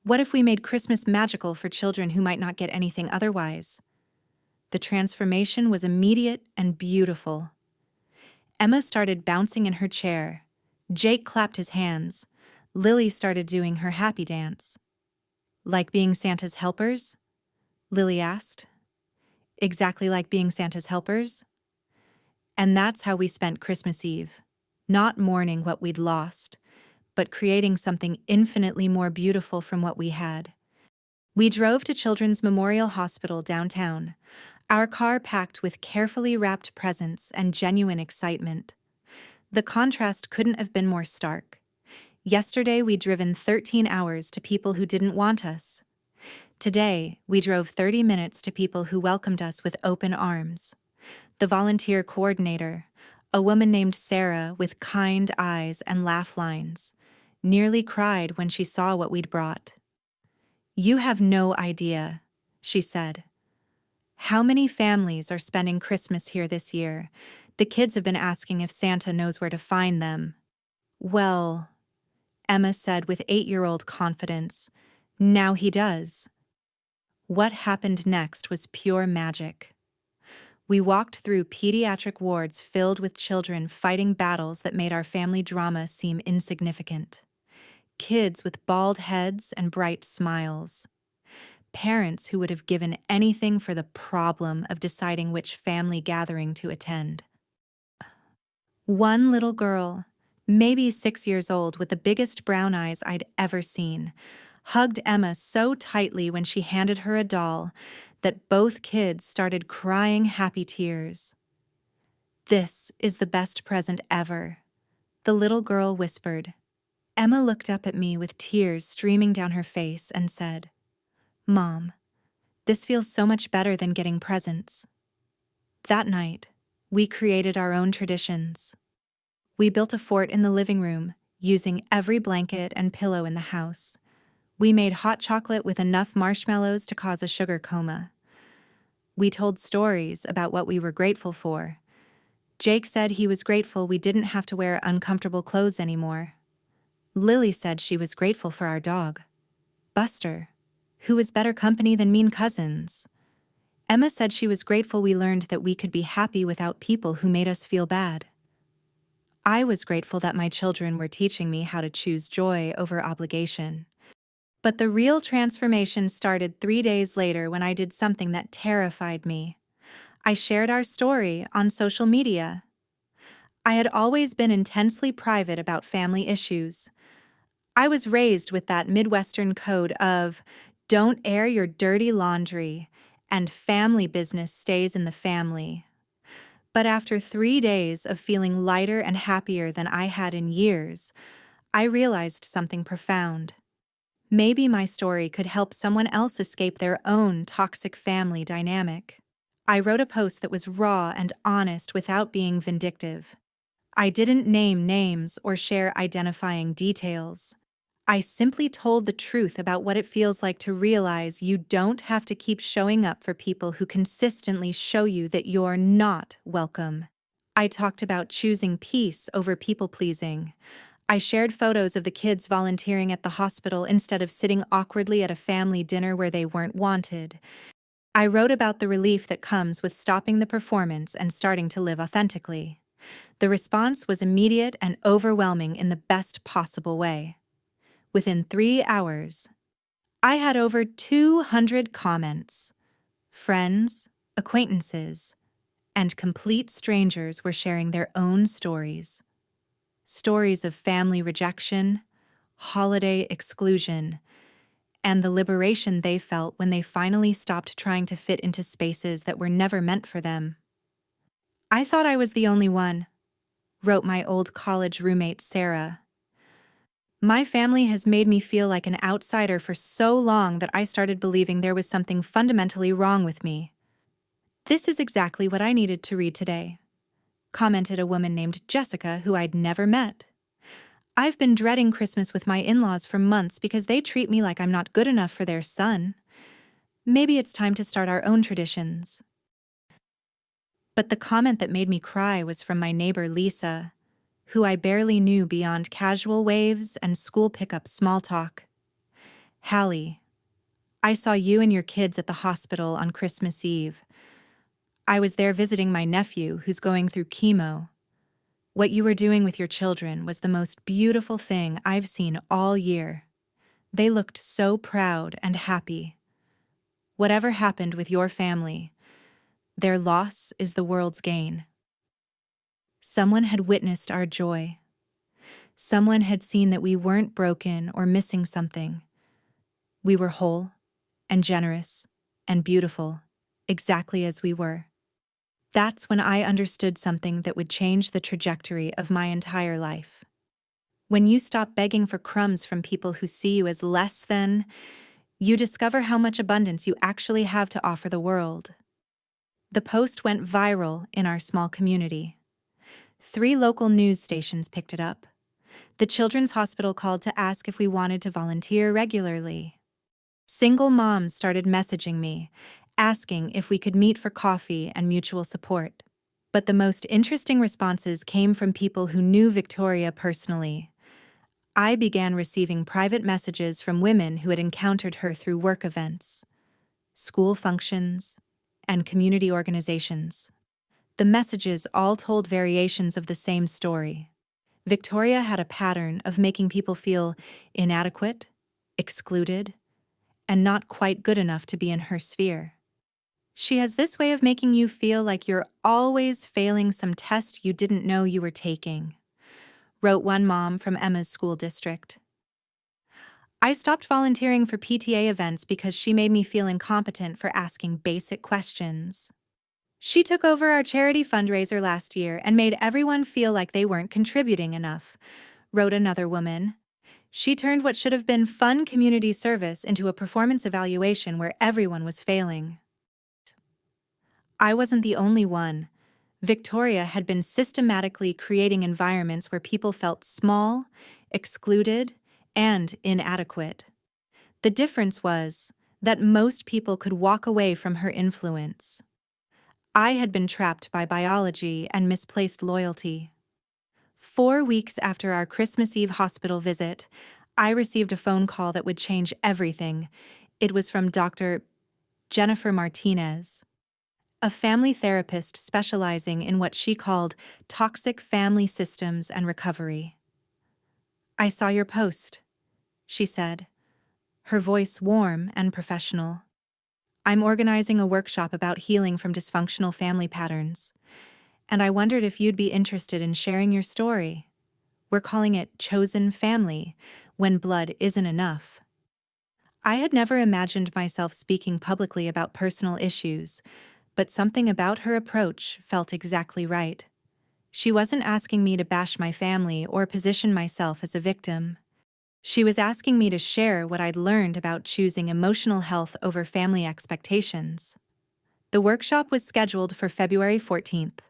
What if we made Christmas magical for children who might not get anything otherwise? The transformation was immediate and beautiful. Emma started bouncing in her chair. Jake clapped his hands. Lily started doing her happy dance. Like being Santa's helpers? Lily asked. Exactly like being Santa's helpers? And that's how we spent Christmas Eve. Not mourning what we'd lost, but creating something infinitely more beautiful from what we had. We drove to Children's Memorial Hospital downtown, our car packed with carefully wrapped presents and genuine excitement. The contrast couldn't have been more stark. Yesterday, we'd driven 13 hours to people who didn't want us. Today, we drove 30 minutes to people who welcomed us with open arms. The volunteer coordinator, a woman named Sarah with kind eyes and laugh lines, nearly cried when she saw what we'd brought. You have no idea, she said. How many families are spending Christmas here this year? The kids have been asking if Santa knows where to find them. Well, Emma said with 8-year-old confidence, now he does. What happened next was pure magic. We walked through pediatric wards filled with children fighting battles that made our family drama seem insignificant. Kids with bald heads and bright smiles. Parents who would have given anything for the problem of deciding which family gathering to attend. One little girl, maybe 6 years old with the biggest brown eyes I'd ever seen, hugged Emma so tightly when she handed her a doll that both kids started crying happy tears. This is the best present ever, the little girl whispered. Emma looked up at me with tears streaming down her face and said, Mom, this feels so much better than getting presents. That night, we created our own traditions. We built a fort in the living room, using every blanket and pillow in the house. We made hot chocolate with enough marshmallows to cause a sugar coma. We told stories about what we were grateful for. Jake said he was grateful we didn't have to wear uncomfortable clothes anymore. Lily said she was grateful for our dog, Buster, who was better company than mean cousins. Emma said she was grateful we learned that we could be happy without people who made us feel bad. I was grateful that my children were teaching me how to choose joy over obligation. But the real transformation started 3 days later when I did something that terrified me. I shared our story on social media. I had always been intensely private about family issues. I was raised with that Midwestern code of don't air your dirty laundry and family business stays in the family. But after 3 days of feeling lighter and happier than I had in years, I realized something profound. Maybe my story could help someone else escape their own toxic family dynamic. I wrote a post that was raw and honest without being vindictive. I didn't name names or share identifying details. I simply told the truth about what it feels like to realize you don't have to keep showing up for people who consistently show you that you're not welcome. I talked about choosing peace over people-pleasing. I shared photos of the kids volunteering at the hospital instead of sitting awkwardly at a family dinner where they weren't wanted. I wrote about the relief that comes with stopping the performance and starting to live authentically. The response was immediate and overwhelming in the best possible way. Within 3 hours, I had over 200 comments. Friends, acquaintances, and complete strangers were sharing their own stories. Stories of family rejection, holiday exclusion, and the liberation they felt when they finally stopped trying to fit into spaces that were never meant for them. "I thought I was the only one," wrote my old college roommate Sarah. "My family has made me feel like an outsider for so long that I started believing there was something fundamentally wrong with me." "This is exactly what I needed to read today," commented a woman named Jessica who I'd never met. "I've been dreading Christmas with my in-laws for months because they treat me like I'm not good enough for their son. Maybe it's time to start our own traditions." But the comment that made me cry was from my neighbor Lisa, who I barely knew beyond casual waves and school pickup small talk. "Hallie, I saw you and your kids at the hospital on Christmas Eve. I was there visiting my nephew who's going through chemo. What you were doing with your children was the most beautiful thing I've seen all year. They looked so proud and happy. Whatever happened with your family, their loss is the world's gain." Someone had witnessed our joy. Someone had seen that we weren't broken or missing something. We were whole and generous and beautiful, exactly as we were. That's when I understood something that would change the trajectory of my entire life. When you stop begging for crumbs from people who see you as less than, you discover how much abundance you actually have to offer the world. The post went viral in our small community. 3 local news stations picked it up. The Children's Hospital called to ask if we wanted to volunteer regularly. Single moms started messaging me, asking if we could meet for coffee and mutual support. But the most interesting responses came from people who knew Victoria personally. I began receiving private messages from women who had encountered her through work events, school functions, and community organizations. The messages all told variations of the same story. Victoria had a pattern of making people feel inadequate, excluded, and not quite good enough to be in her sphere. "She has this way of making you feel like you're always failing some test you didn't know you were taking," wrote one mom from Emma's school district. "I stopped volunteering for PTA events because she made me feel incompetent for asking basic questions. She took over our charity fundraiser last year and made everyone feel like they weren't contributing enough," wrote another woman. "She turned what should have been fun community service into a performance evaluation where everyone was failing." I wasn't the only one. Victoria had been systematically creating environments where people felt small, excluded, and inadequate. The difference was that most people could walk away from her influence. I had been trapped by biology and misplaced loyalty. 4 weeks after our Christmas Eve hospital visit, I received a phone call that would change everything. It was from Dr. Jennifer Martinez, a family therapist specializing in what she called toxic family systems and recovery. "I saw your post," she said, her voice warm and professional. "I'm organizing a workshop about healing from dysfunctional family patterns, and I wondered if you'd be interested in sharing your story. We're calling it Chosen Family, when blood isn't enough." I had never imagined myself speaking publicly about personal issues, but something about her approach felt exactly right. She wasn't asking me to bash my family or position myself as a victim. She was asking me to share what I'd learned about choosing emotional health over family expectations. The workshop was scheduled for February 14th,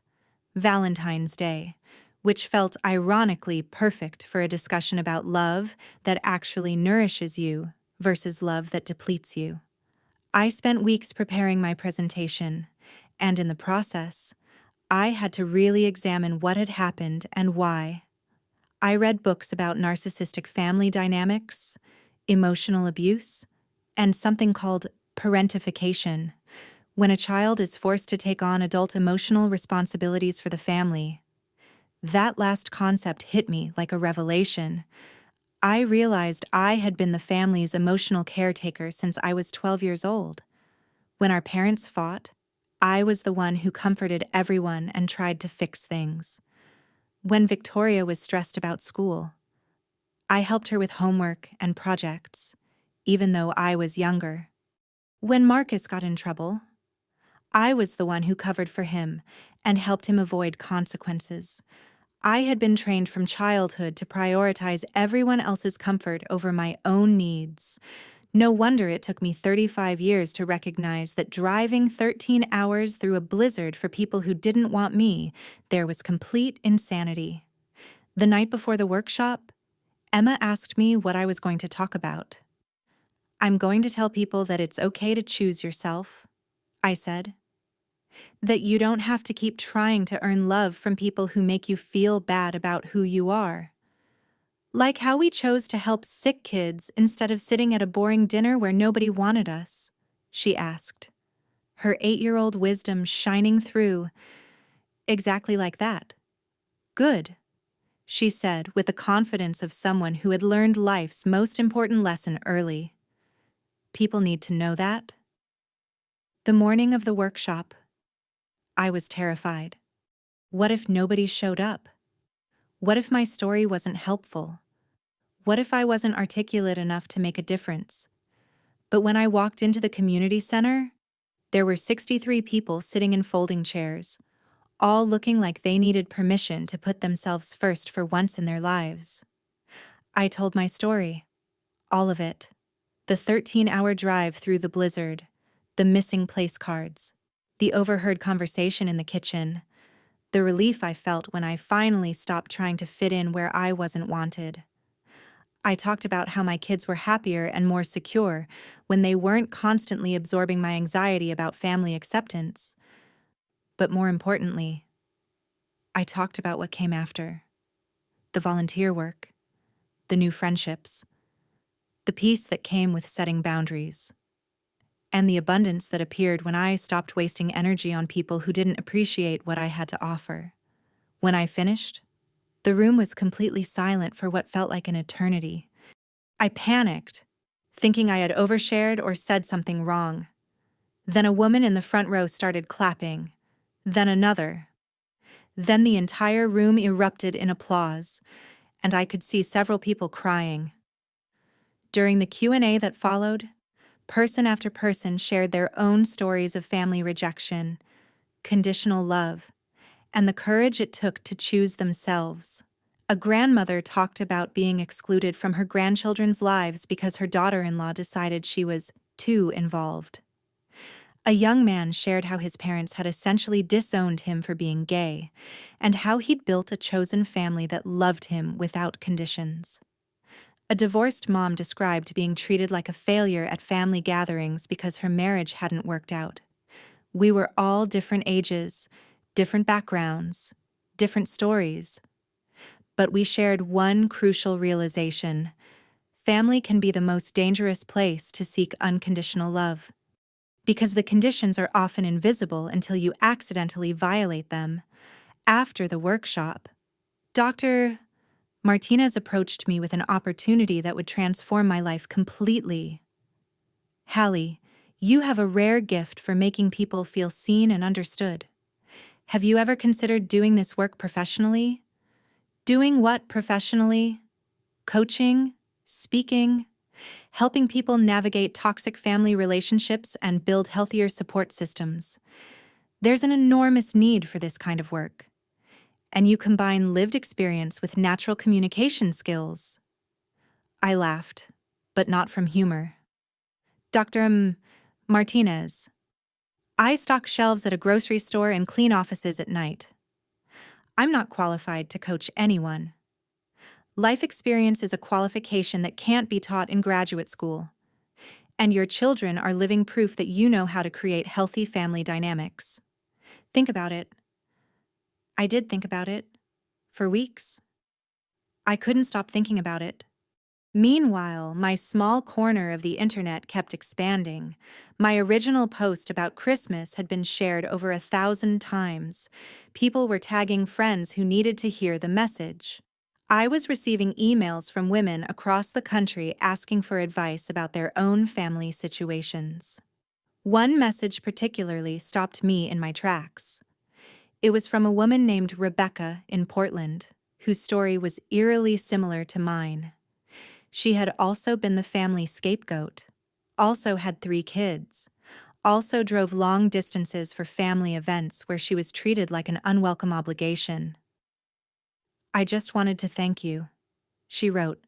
Valentine's Day, which felt ironically perfect for a discussion about love that actually nourishes you versus love that depletes you. I spent weeks preparing my presentation, and in the process, I had to really examine what had happened and why. I read books about narcissistic family dynamics, emotional abuse, and something called parentification, when a child is forced to take on adult emotional responsibilities for the family. That last concept hit me like a revelation. I realized I had been the family's emotional caretaker since I was 12 years old. When our parents fought, I was the one who comforted everyone and tried to fix things. When Victoria was stressed about school, I helped her with homework and projects, even though I was younger. When Marcus got in trouble, I was the one who covered for him and helped him avoid consequences. I had been trained from childhood to prioritize everyone else's comfort over my own needs. No wonder it took me 35 years to recognize that driving 13 hours through a blizzard for people who didn't want me, there was complete insanity. The night before the workshop, Emma asked me what I was going to talk about. "I'm going to tell people that it's okay to choose yourself," I said. "That you don't have to keep trying to earn love from people who make you feel bad about who you are. Like how we chose to help sick kids instead of sitting at a boring dinner where nobody wanted us," she asked, her 8-year-old wisdom shining through. "Exactly like that." "Good," she said with the confidence of someone who had learned life's most important lesson early. "People need to know that." The morning of the workshop, I was terrified. What if nobody showed up? What if my story wasn't helpful? What if I wasn't articulate enough to make a difference? But when I walked into the community center, there were 63 people sitting in folding chairs, all looking like they needed permission to put themselves first for once in their lives. I told my story, all of it. The 13-hour drive through the blizzard, the missing place cards, the overheard conversation in the kitchen, the relief I felt when I finally stopped trying to fit in where I wasn't wanted. I talked about how my kids were happier and more secure when they weren't constantly absorbing my anxiety about family acceptance. But more importantly, I talked about what came after: the volunteer work, the new friendships, the peace that came with setting boundaries, and the abundance that appeared when I stopped wasting energy on people who didn't appreciate what I had to offer. When I finished, the room was completely silent for what felt like an eternity. I panicked, thinking I had overshared or said something wrong. Then a woman in the front row started clapping, then another. Then the entire room erupted in applause, and I could see several people crying. During the Q&A that followed, person after person shared their own stories of family rejection, conditional love, and the courage it took to choose themselves. A grandmother talked about being excluded from her grandchildren's lives because her daughter-in-law decided she was too involved. A young man shared how his parents had essentially disowned him for being gay, and how he'd built a chosen family that loved him without conditions. A divorced mom described being treated like a failure at family gatherings because her marriage hadn't worked out. We were all different ages, different backgrounds, different stories. But we shared one crucial realization: family can be the most dangerous place to seek unconditional love, because the conditions are often invisible until you accidentally violate them. After the workshop, Dr. Martinez approached me with an opportunity that would transform my life completely. "Hallie, you have a rare gift for making people feel seen and understood. Have you ever considered doing this work professionally?" "Doing what professionally?" "Coaching, speaking, helping people navigate toxic family relationships and build healthier support systems. There's an enormous need for this kind of work. And you combine lived experience with natural communication skills." I laughed, but not from humor. "Dr. Martinez, I stock shelves at a grocery store and clean offices at night. I'm not qualified to coach anyone. Life experience is a qualification that can't be taught in graduate school. And your children are living proof that you know how to create healthy family dynamics. Think about it." I did think about it. For weeks. I couldn't stop thinking about it. Meanwhile, my small corner of the internet kept expanding. My original post about Christmas had been shared over 1,000 times. People were tagging friends who needed to hear the message. I was receiving emails from women across the country asking for advice about their own family situations. One message particularly stopped me in my tracks. It was from a woman named Rebecca in Portland, whose story was eerily similar to mine. She had also been the family scapegoat, also had 3 kids, also drove long distances for family events where she was treated like an unwelcome obligation. "I just wanted to thank you," she wrote.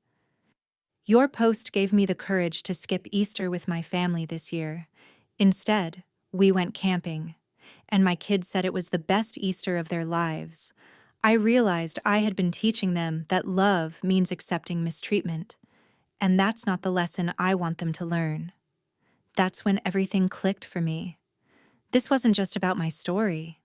"Your post gave me the courage to skip Easter with my family this year. Instead, we went camping, and my kids said it was the best Easter of their lives. I realized I had been teaching them that love means accepting mistreatment, and that's not the lesson I want them to learn." That's when everything clicked for me. This wasn't just about my story.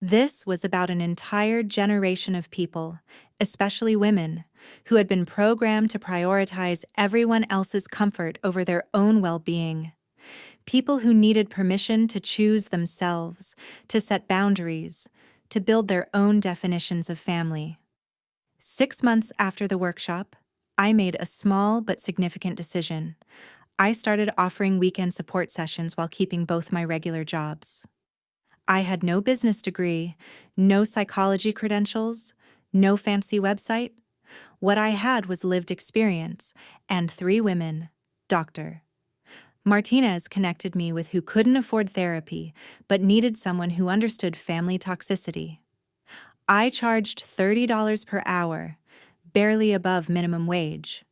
This was about an entire generation of people, especially women, who had been programmed to prioritize everyone else's comfort over their own well-being. People who needed permission to choose themselves, to set boundaries, to build their own definitions of family. 6 months after the workshop, I made a small but significant decision. I started offering weekend support sessions while keeping both my regular jobs. I had no business degree, no psychology credentials, no fancy website. What I had was lived experience and 3 women, Dr. Martinez connected me with who couldn't afford therapy but needed someone who understood family toxicity. I charged $30 per hour, barely above minimum wage.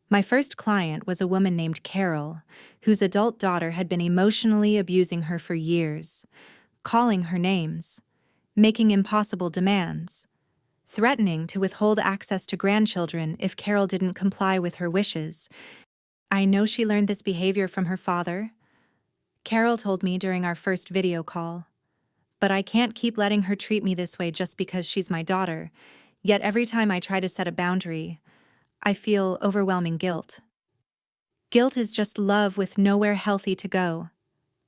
My first client was a woman named Carol, whose adult daughter had been emotionally abusing her for years, calling her names, making impossible demands, threatening to withhold access to grandchildren if Carol didn't comply with her wishes. "I know she learned this behavior from her father," Carol told me during our first video call. "But I can't keep letting her treat me this way just because she's my daughter. Yet every time I try to set a boundary, I feel overwhelming guilt." "Guilt is just love with nowhere healthy to go,"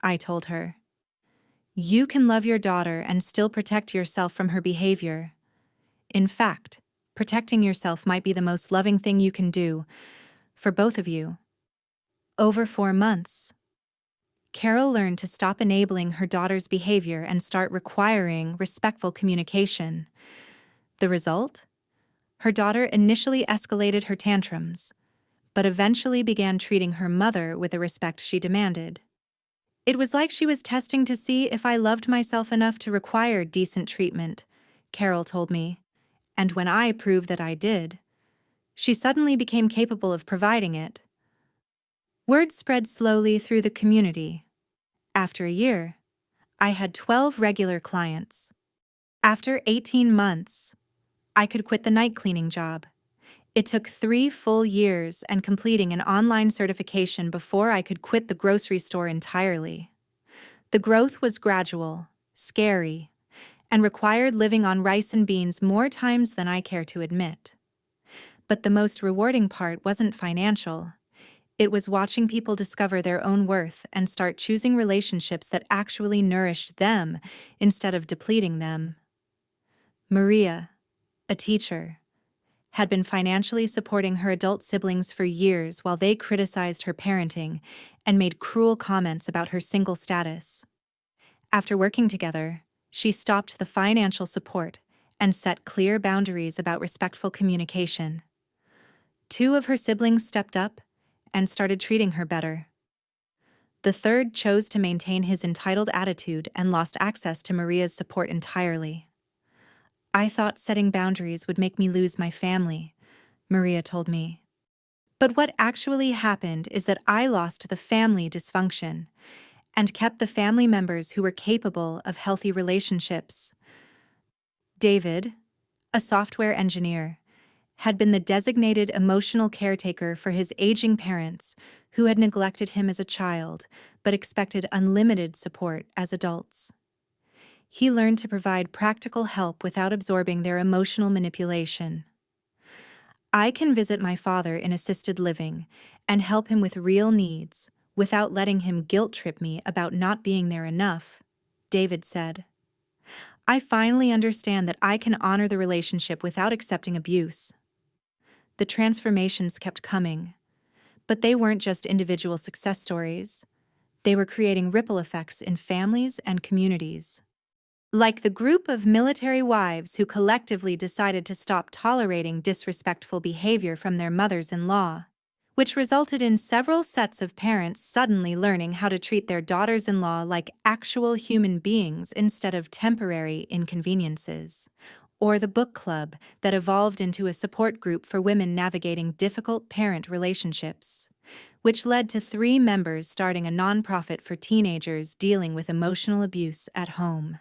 I told her. "You can love your daughter and still protect yourself from her behavior. In fact, protecting yourself might be the most loving thing you can do, for both of you." Over 4 months, Carol learned to stop enabling her daughter's behavior and start requiring respectful communication. The result? Her daughter initially escalated her tantrums, but eventually began treating her mother with the respect she demanded. "It was like she was testing to see if I loved myself enough to require decent treatment," Carol told me, "and when I proved that I did, she suddenly became capable of providing it." Word spread slowly through the community. After a year, I had 12 regular clients. After 18 months, I could quit the night cleaning job. It took 3 full years and completing an online certification before I could quit the grocery store entirely. The growth was gradual, scary, and required living on rice and beans more times than I care to admit. But the most rewarding part wasn't financial. It was watching people discover their own worth and start choosing relationships that actually nourished them instead of depleting them. Maria, a teacher, had been financially supporting her adult siblings for years while they criticized her parenting and made cruel comments about her single status. After working together, she stopped the financial support and set clear boundaries about respectful communication. 2 of her siblings stepped up and started treating her better. The third chose to maintain his entitled attitude and lost access to Maria's support entirely. "I thought setting boundaries would make me lose my family," Maria told me. "But what actually happened is that I lost the family dysfunction and kept the family members who were capable of healthy relationships." David, a software engineer, had been the designated emotional caretaker for his aging parents who had neglected him as a child but expected unlimited support as adults. He learned to provide practical help without absorbing their emotional manipulation. "I can visit my father in assisted living and help him with real needs without letting him guilt-trip me about not being there enough," David said. "I finally understand that I can honor the relationship without accepting abuse." The transformations kept coming, but they weren't just individual success stories. They were creating ripple effects in families and communities. Like the group of military wives who collectively decided to stop tolerating disrespectful behavior from their mothers-in-law, which resulted in several sets of parents suddenly learning how to treat their daughters-in-law like actual human beings instead of temporary inconveniences. Or the book club that evolved into a support group for women navigating difficult parent relationships, which led to 3 members starting a nonprofit for teenagers dealing with emotional abuse at home.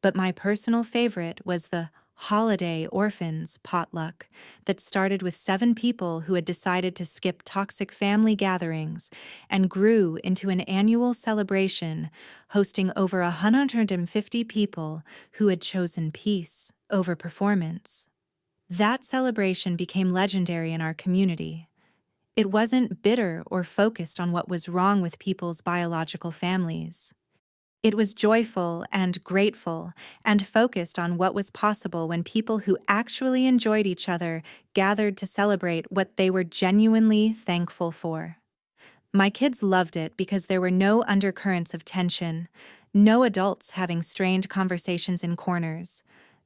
But my personal favorite was the Holiday Orphans potluck that started with 7 people who had decided to skip toxic family gatherings and grew into an annual celebration hosting over 150 people who had chosen peace over performance. That celebration became legendary in our community. It wasn't bitter or focused on what was wrong with people's biological families. It was joyful and grateful and focused on what was possible when people who actually enjoyed each other gathered to celebrate what they were genuinely thankful for. My kids loved it because there were no undercurrents of tension, no adults having strained conversations in corners,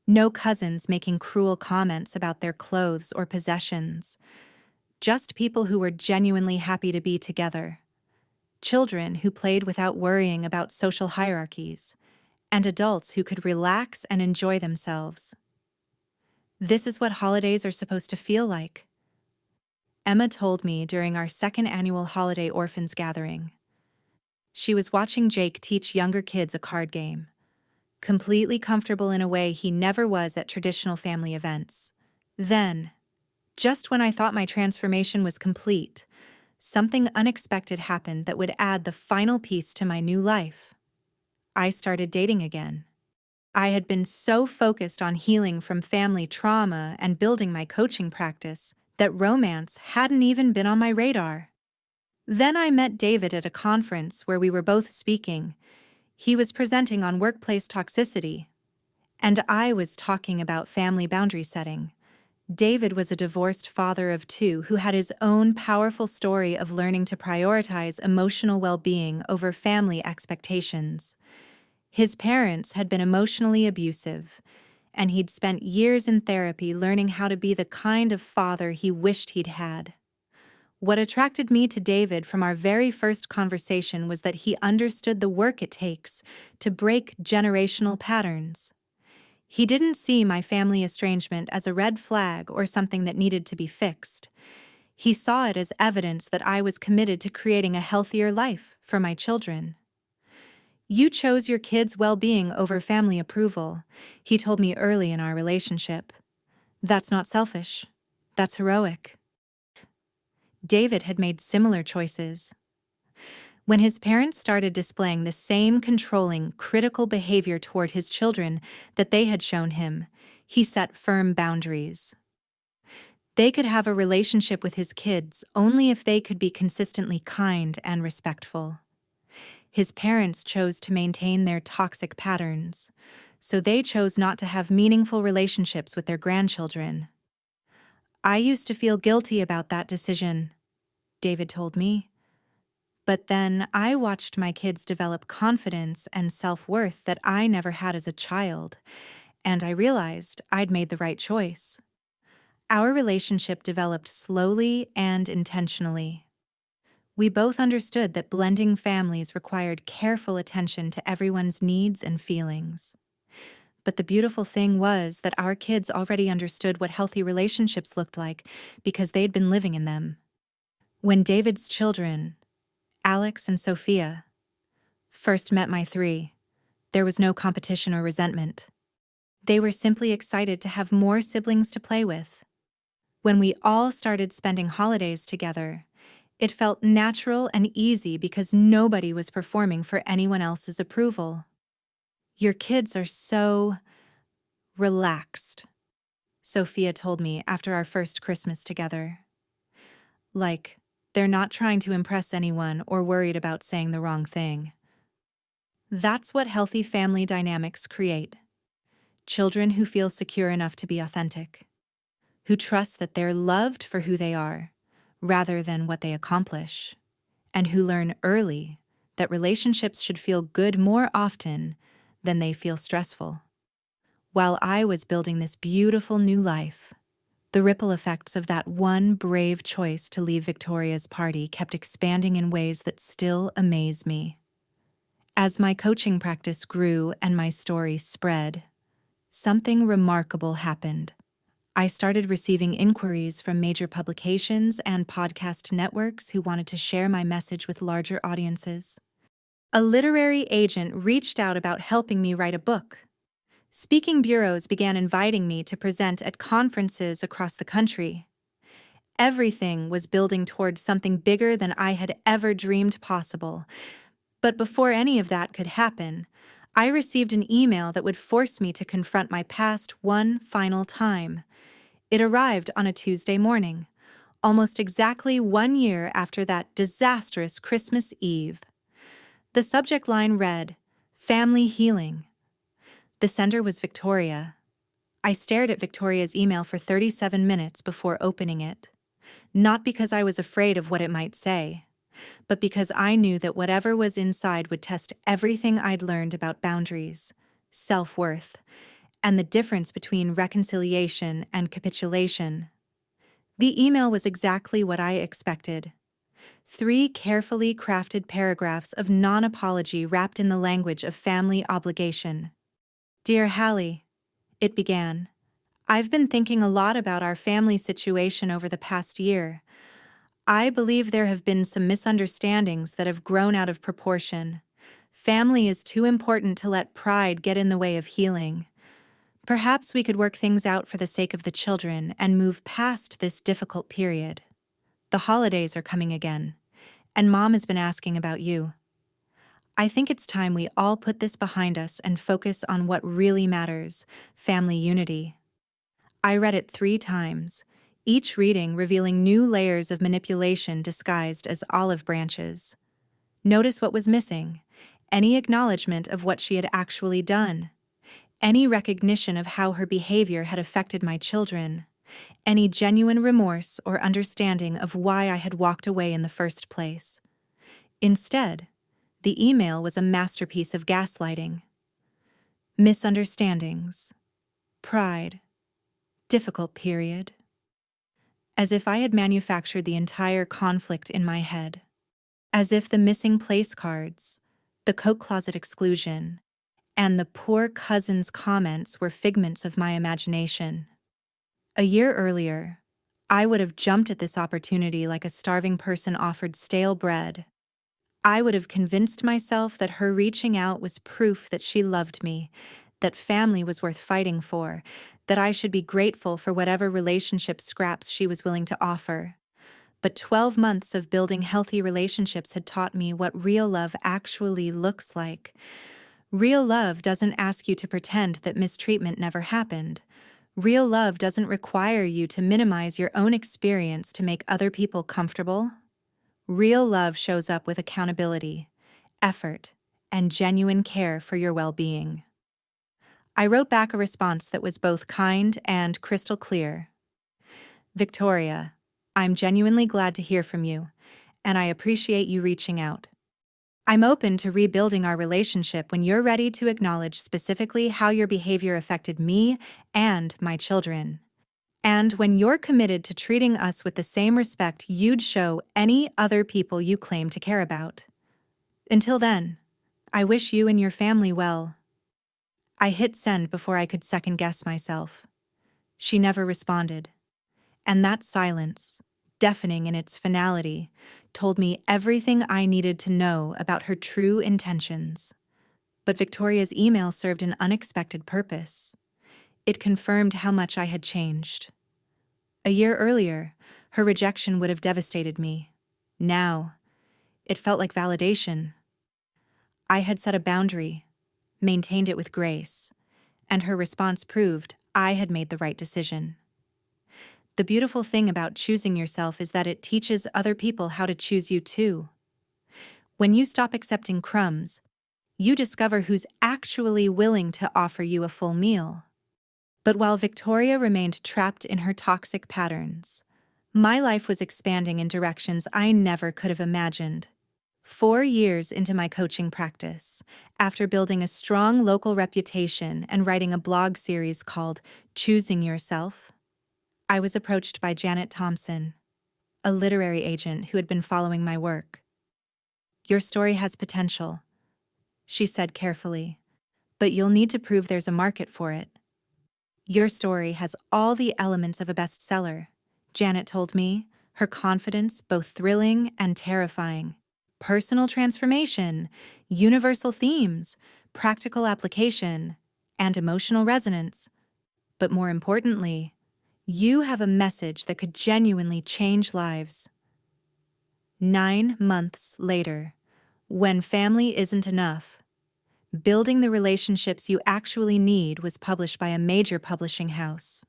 no cousins making cruel comments about their clothes or possessions, just people who were genuinely happy to be together. Children who played without worrying about social hierarchies, and adults who could relax and enjoy themselves. This is what holidays are supposed to feel like. Emma told me during our second annual Holiday Orphans gathering. She was watching Jake teach younger kids a card game, completely comfortable in a way he never was at traditional family events. Then, just when I thought my transformation was complete, something unexpected happened that would add the final piece to my new life. I started dating again. I had been so focused on healing from family trauma and building my coaching practice that romance hadn't even been on my radar. Then I met David at a conference where we were both speaking. He was presenting on workplace toxicity, and I was talking about family boundary setting. David was a divorced father of 2 who had his own powerful story of learning to prioritize emotional well-being over family expectations. His parents had been emotionally abusive, and he'd spent years in therapy learning how to be the kind of father he wished he'd had. What attracted me to David from our very first conversation was that he understood the work it takes to break generational patterns. He didn't see my family estrangement as a red flag or something that needed to be fixed. He saw it as evidence that I was committed to creating a healthier life for my children. You chose your kids' well-being over family approval, he told me early in our relationship. That's not selfish. That's heroic. David had made similar choices. When his parents started displaying the same controlling, critical behavior toward his children that they had shown him, he set firm boundaries. They could have a relationship with his kids only if they could be consistently kind and respectful. His parents chose to maintain their toxic patterns, so they chose not to have meaningful relationships with their grandchildren. I used to feel guilty about that decision, David told me. But then I watched my kids develop confidence and self-worth that I never had as a child, and I realized I'd made the right choice. Our relationship developed slowly and intentionally. We both understood that blending families required careful attention to everyone's needs and feelings. But the beautiful thing was that our kids already understood what healthy relationships looked like because they'd been living in them. When David's children, Alex and Sophia, first met my 3, there was no competition or resentment. They were simply excited to have more siblings to play with. When we all started spending holidays together, it felt natural and easy because nobody was performing for anyone else's approval. Your kids are so relaxed, Sophia told me after our first Christmas together. Like, they're not trying to impress anyone or worried about saying the wrong thing. That's what healthy family dynamics create. Children who feel secure enough to be authentic, who trust that they're loved for who they are, rather than what they accomplish, and who learn early that relationships should feel good more often than they feel stressful. While I was building this beautiful new life, the ripple effects of that one brave choice to leave Victoria's party kept expanding in ways that still amaze me. As my coaching practice grew and my story spread, something remarkable happened. I started receiving inquiries from major publications and podcast networks who wanted to share my message with larger audiences. A literary agent reached out about helping me write a book. Speaking bureaus began inviting me to present at conferences across the country. Everything was building toward something bigger than I had ever dreamed possible. But before any of that could happen, I received an email that would force me to confront my past one final time. It arrived on a Tuesday morning, almost exactly 1 year after that disastrous Christmas Eve. The subject line read, "Family Healing." The sender was Victoria. I stared at Victoria's email for 37 minutes before opening it, not because I was afraid of what it might say, but because I knew that whatever was inside would test everything I'd learned about boundaries, self-worth, and the difference between reconciliation and capitulation. The email was exactly what I expected. 3 carefully crafted paragraphs of non-apology wrapped in the language of family obligation. "Dear Hallie," it began, "I've been thinking a lot about our family situation over the past year. I believe there have been some misunderstandings that have grown out of proportion. Family is too important to let pride get in the way of healing. Perhaps we could work things out for the sake of the children and move past this difficult period. The holidays are coming again, and Mom has been asking about you. I think it's time we all put this behind us and focus on what really matters, family unity." I read it 3 times, each reading revealing new layers of manipulation disguised as olive branches. Notice what was missing: any acknowledgement of what she had actually done, any recognition of how her behavior had affected my children, any genuine remorse or understanding of why I had walked away in the first place. Instead, the email was a masterpiece of gaslighting. Misunderstandings, pride, difficult period. As if I had manufactured the entire conflict in my head. As if the missing place cards, the coat closet exclusion, and the poor cousin's comments were figments of my imagination. A year earlier, I would have jumped at this opportunity like a starving person offered stale bread. I would have convinced myself that her reaching out was proof that she loved me, that family was worth fighting for, that I should be grateful for whatever relationship scraps she was willing to offer. But 12 months of building healthy relationships had taught me what real love actually looks like. Real love doesn't ask you to pretend that mistreatment never happened. Real love doesn't require you to minimize your own experience to make other people comfortable. Real love shows up with accountability, effort, and genuine care for your well-being. I wrote back a response that was both kind and crystal clear. "Victoria, I'm genuinely glad to hear from you, and I appreciate you reaching out. I'm open to rebuilding our relationship when you're ready to acknowledge specifically how your behavior affected me and my children. And when you're committed to treating us with the same respect you'd show any other people you claim to care about. Until then, I wish you and your family well." I hit send before I could second-guess myself. She never responded. And that silence, deafening in its finality, told me everything I needed to know about her true intentions. But Victoria's email served an unexpected purpose. It confirmed how much I had changed. A year earlier, her rejection would have devastated me. Now, it felt like validation. I had set a boundary, maintained it with grace, and her response proved I had made the right decision. The beautiful thing about choosing yourself is that it teaches other people how to choose you too. When you stop accepting crumbs, you discover who's actually willing to offer you a full meal. But while Victoria remained trapped in her toxic patterns, my life was expanding in directions I never could have imagined. 4 years into my coaching practice, after building a strong local reputation and writing a blog series called Choosing Yourself, I was approached by Janet Thompson, a literary agent who had been following my work. "Your story has potential," she said carefully, "but you'll need to prove there's a market for it." "Your story has all the elements of a bestseller," Janet told me, her confidence both thrilling and terrifying. "Personal transformation, universal themes, practical application, and emotional resonance. But more importantly, you have a message that could genuinely change lives." 9 months later, When Family Isn't Enough, Building the Relationships You Actually Need was published by a major publishing house.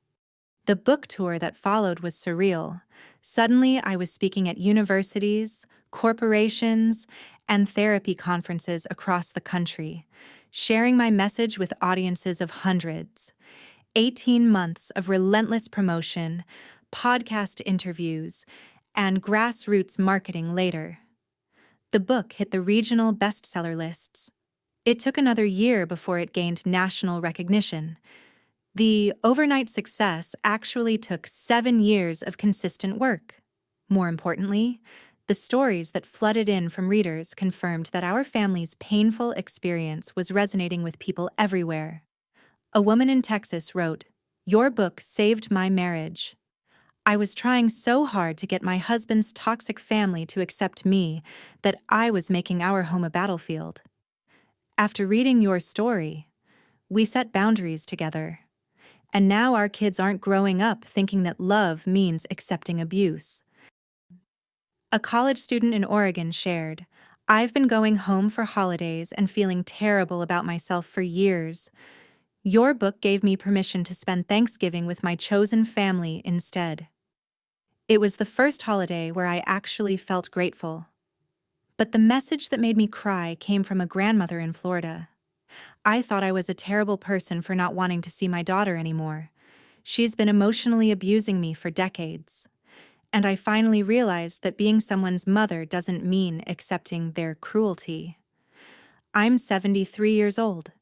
The book tour that followed was surreal. Suddenly, I was speaking at universities, corporations, and therapy conferences across the country, sharing my message with audiences of hundreds. 18 months of relentless promotion, podcast interviews, and grassroots marketing later, the book hit the regional bestseller lists. It took another year before it gained national recognition. The overnight success actually took 7 years of consistent work. More importantly, the stories that flooded in from readers confirmed that our family's painful experience was resonating with people everywhere. A woman in Texas wrote, "Your book saved my marriage. I was trying so hard to get my husband's toxic family to accept me that I was making our home a battlefield. After reading your story, we set boundaries together. And now our kids aren't growing up thinking that love means accepting abuse." A college student in Oregon shared, "I've been going home for holidays and feeling terrible about myself for years. Your book gave me permission to spend Thanksgiving with my chosen family instead. It was the first holiday where I actually felt grateful." But the message that made me cry came from a grandmother in Florida. "I thought I was a terrible person for not wanting to see my daughter anymore. She's been emotionally abusing me for decades. And I finally realized that being someone's mother doesn't mean accepting their cruelty. I'm 73 years old,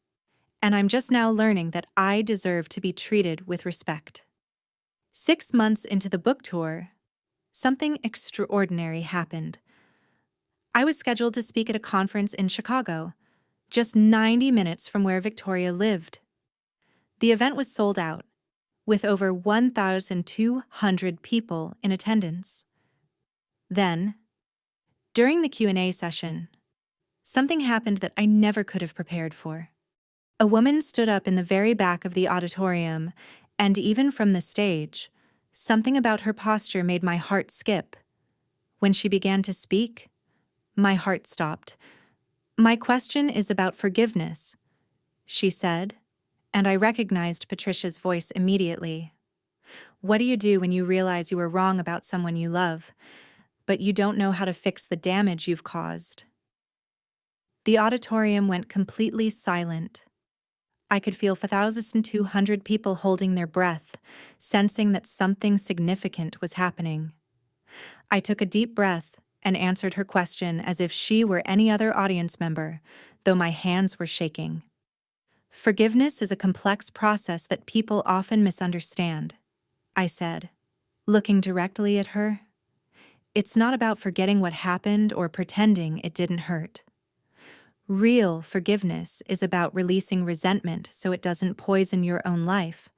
and I'm just now learning that I deserve to be treated with respect." 6 months into the book tour, something extraordinary happened. I was scheduled to speak at a conference in Chicago, just 90 minutes from where Victoria lived. The event was sold out, with over 1,200 people in attendance. Then, during the Q&A session, something happened that I never could have prepared for. A woman stood up in the very back of the auditorium, and even from the stage, something about her posture made my heart skip. When she began to speak, my heart stopped. "My question is about forgiveness," she said, and I recognized Patricia's voice immediately. "What do you do when you realize you were wrong about someone you love, but you don't know how to fix the damage you've caused?" The auditorium went completely silent. I could feel 1,200 people holding their breath, sensing that something significant was happening. I took a deep breath and answered her question as if she were any other audience member, though my hands were shaking. "Forgiveness is a complex process that people often misunderstand," I said, looking directly at her. "It's not about forgetting what happened or pretending it didn't hurt. Real forgiveness is about releasing resentment so it doesn't poison your own life.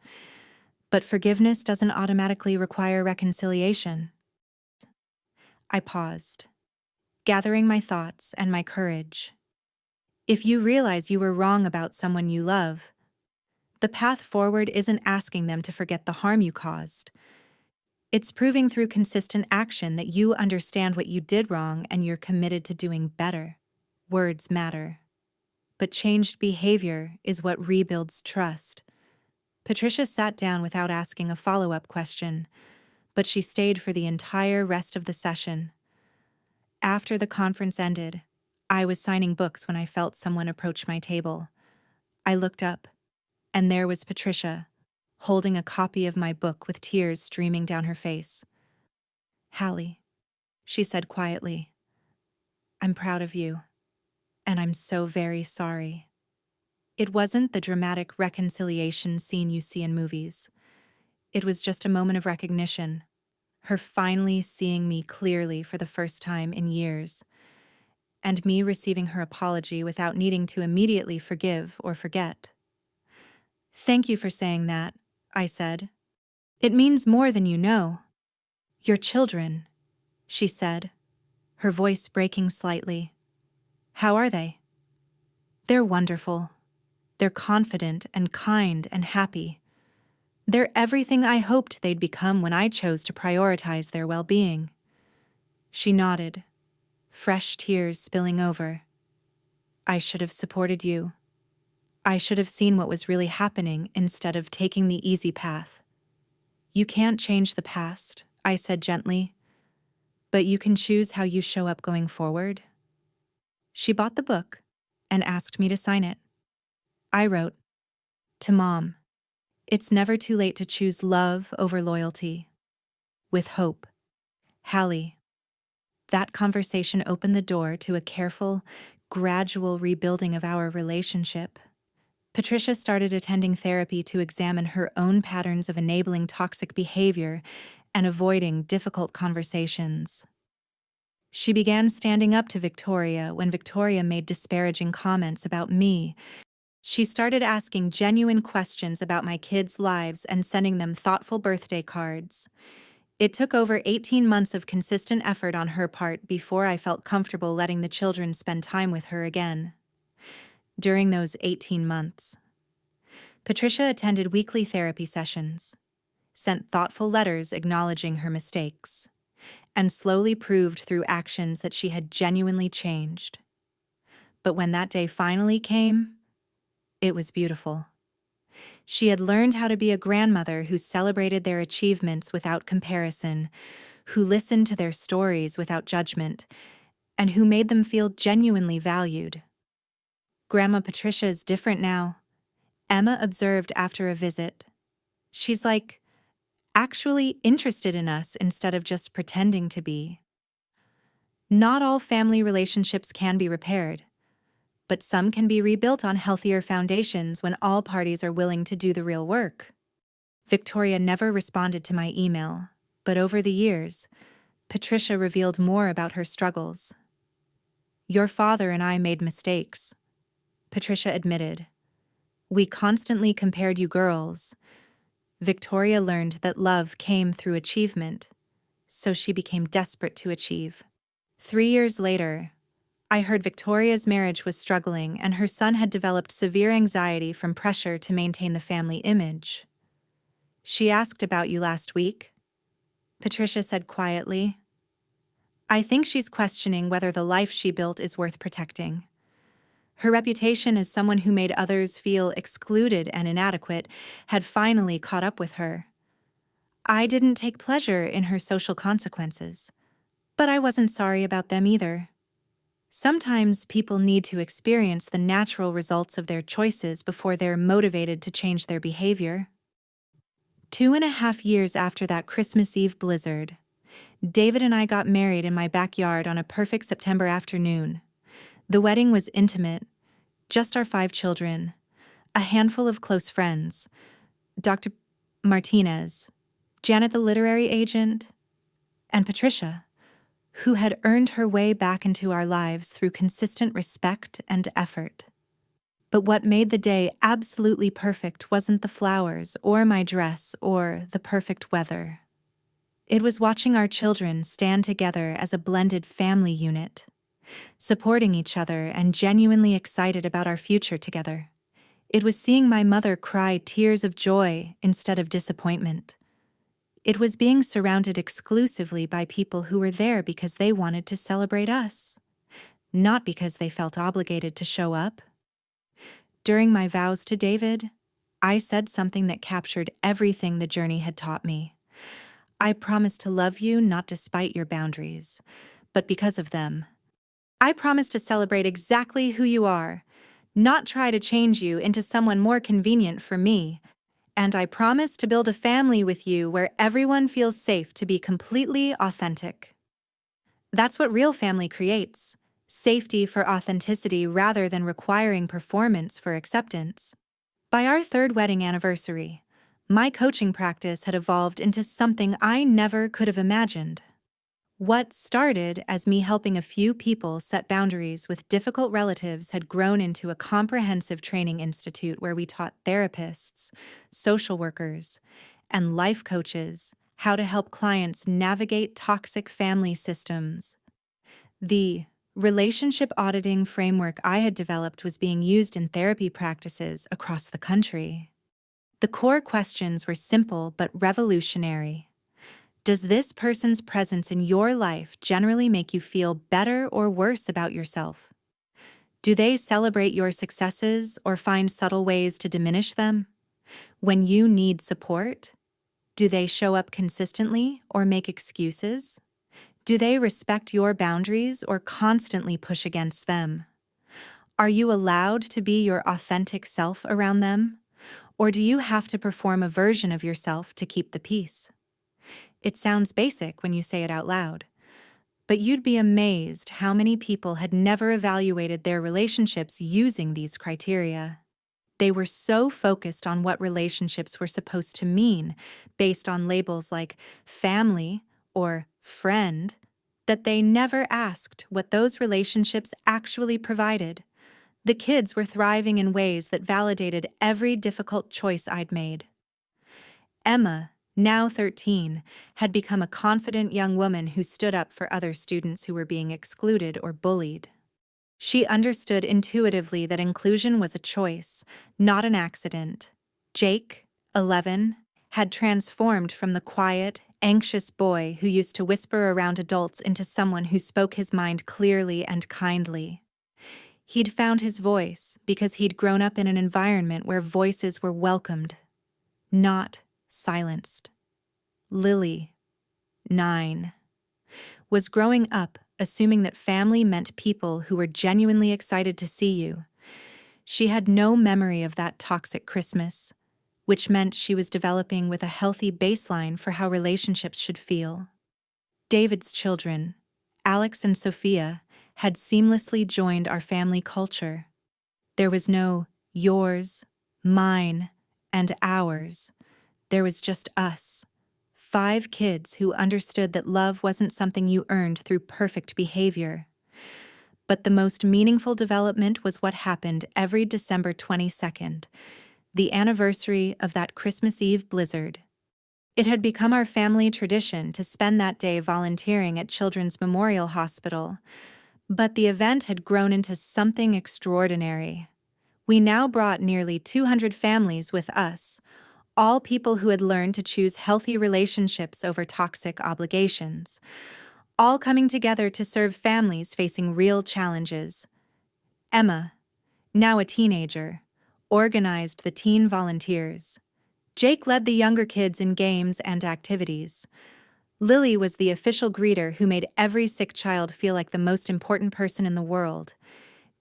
But forgiveness doesn't automatically require reconciliation." I paused, gathering my thoughts and my courage. If you realize you were wrong about someone you love, the path forward isn't asking them to forget the harm you caused. It's proving through consistent action that you understand what you did wrong and you're committed to doing better. Words matter, but changed behavior is what rebuilds trust. Patricia sat down without asking a follow-up question, but she stayed for the entire rest of the session. After the conference ended, I was signing books when I felt someone approach my table. I looked up, and there was Patricia, holding a copy of my book with tears streaming down her face. "Hallie," she said quietly, I'm proud of you, and I'm so very sorry. It wasn't the dramatic reconciliation scene you see in movies. It was just a moment of recognition, her finally seeing me clearly for the first time in years, and me receiving her apology without needing to immediately forgive or forget. Thank you for saying that, I said. It means more than you know. Your children, she said, her voice breaking slightly. How are they? They're wonderful. They're confident and kind and happy. They're everything I hoped they'd become when I chose to prioritize their well-being. She nodded, fresh tears spilling over. I should have supported you. I should have seen what was really happening instead of taking the easy path. You can't change the past, I said gently, but you can choose how you show up going forward. She bought the book and asked me to sign it. I wrote, to Mom, it's never too late to choose love over loyalty. With hope, Hallie. That conversation opened the door to a careful, gradual rebuilding of our relationship. Patricia started attending therapy to examine her own patterns of enabling toxic behavior and avoiding difficult conversations. She began standing up to Victoria when Victoria made disparaging comments about me. She started asking genuine questions about my kids' lives and sending them thoughtful birthday cards. It took over 18 months of consistent effort on her part before I felt comfortable letting the children spend time with her again. During those 18 months, Patricia attended weekly therapy sessions, sent thoughtful letters acknowledging her mistakes, and slowly proved through actions that she had genuinely changed. But when that day finally came, it was beautiful. She had learned how to be a grandmother who celebrated their achievements without comparison, who listened to their stories without judgment, and who made them feel genuinely valued. Grandma Patricia is different now, Emma observed after a visit. She's actually interested in us instead of just pretending to be. Not all family relationships can be repaired, but some can be rebuilt on healthier foundations when all parties are willing to do the real work. Victoria never responded to my email, but over the years, Patricia revealed more about her struggles. Your father and I made mistakes, Patricia admitted. We constantly compared you girls. Victoria learned that love came through achievement, so she became desperate to achieve. 3 years later, I heard Victoria's marriage was struggling and her son had developed severe anxiety from pressure to maintain the family image. She asked about you last week, Patricia said quietly. I think she's questioning whether the life she built is worth protecting. Her reputation as someone who made others feel excluded and inadequate had finally caught up with her. I didn't take pleasure in her social consequences, but I wasn't sorry about them either. Sometimes people need to experience the natural results of their choices before they're motivated to change their behavior. 2.5 years after that Christmas Eve blizzard, David and I got married in my backyard on a perfect September afternoon. The wedding was intimate, just our 5 children, a handful of close friends, Dr. Martinez, Janet the literary agent, and Patricia, who had earned her way back into our lives through consistent respect and effort. But what made the day absolutely perfect wasn't the flowers or my dress or the perfect weather. It was watching our children stand together as a blended family unit, supporting each other and genuinely excited about our future together. It was seeing my mother cry tears of joy instead of disappointment. It was being surrounded exclusively by people who were there because they wanted to celebrate us, not because they felt obligated to show up. During my vows to David, I said something that captured everything the journey had taught me. I promise to love you not despite your boundaries, but because of them. I promise to celebrate exactly who you are, not try to change you into someone more convenient for me. And I promise to build a family with you where everyone feels safe to be completely authentic. That's what real family creates: safety for authenticity rather than requiring performance for acceptance. By our third wedding anniversary, my coaching practice had evolved into something I never could have imagined. What started as me helping a few people set boundaries with difficult relatives had grown into a comprehensive training institute where we taught therapists, social workers, and life coaches how to help clients navigate toxic family systems. The relationship auditing framework I had developed was being used in therapy practices across the country. The core questions were simple but revolutionary. Does this person's presence in your life generally make you feel better or worse about yourself? Do they celebrate your successes or find subtle ways to diminish them? When you need support, do they show up consistently or make excuses? Do they respect your boundaries or constantly push against them? Are you allowed to be your authentic self around them? Or do you have to perform a version of yourself to keep the peace? It sounds basic when you say it out loud, but you'd be amazed how many people had never evaluated their relationships using these criteria. They were so focused on what relationships were supposed to mean, based on labels like family or friend, that they never asked what those relationships actually provided. The kids were thriving in ways that validated every difficult choice I'd made. Emma, now 13, had become a confident young woman who stood up for other students who were being excluded or bullied. She understood intuitively that inclusion was a choice, not an accident. Jake, 11, had transformed from the quiet, anxious boy who used to whisper around adults into someone who spoke his mind clearly and kindly. He'd found his voice because he'd grown up in an environment where voices were welcomed, not silenced. Lily, 9, was growing up assuming that family meant people who were genuinely excited to see you. She had no memory of that toxic Christmas, which meant she was developing with a healthy baseline for how relationships should feel. David's children, Alex and Sophia, had seamlessly joined our family culture. There was no yours, mine, and ours. There was just us. 5 kids who understood that love wasn't something you earned through perfect behavior. But the most meaningful development was what happened every December 22nd, the anniversary of that Christmas Eve blizzard. It had become our family tradition to spend that day volunteering at Children's Memorial Hospital, but the event had grown into something extraordinary. We now brought nearly 200 families with us, all people who had learned to choose healthy relationships over toxic obligations, all coming together to serve families facing real challenges. Emma, now a teenager, organized the teen volunteers. Jake led the younger kids in games and activities. Lily was the official greeter who made every sick child feel like the most important person in the world.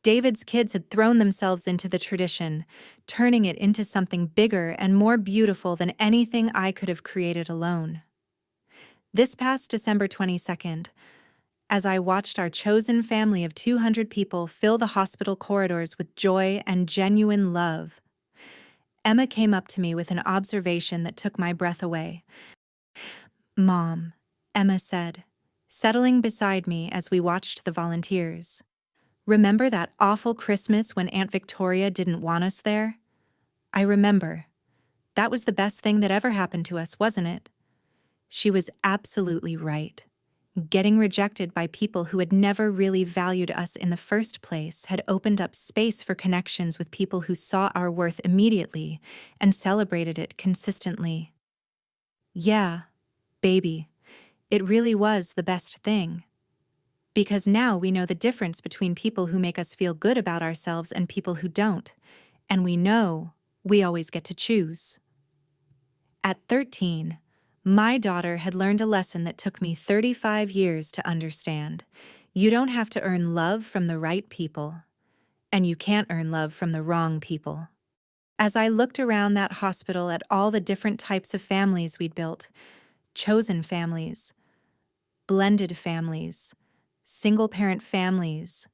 David's kids had thrown themselves into the tradition, turning it into something bigger and more beautiful than anything I could have created alone. This past December 22nd, as I watched our chosen family of 200 people fill the hospital corridors with joy and genuine love, Emma came up to me with an observation that took my breath away. "Mom," Emma said, settling beside me as we watched the volunteers. "Remember that awful Christmas when Aunt Victoria didn't want us there?" "I remember. That was the best thing that ever happened to us, wasn't it?" She was absolutely right. Getting rejected by people who had never really valued us in the first place had opened up space for connections with people who saw our worth immediately and celebrated it consistently. Yeah, baby, it really was the best thing. Because now we know the difference between people who make us feel good about ourselves and people who don't, and we know we always get to choose. At 13, my daughter had learned a lesson that took me 35 years to understand. You don't have to earn love from the right people, and you can't earn love from the wrong people. As I looked around that hospital at all the different types of families we'd built, chosen families, blended families, single-parent families,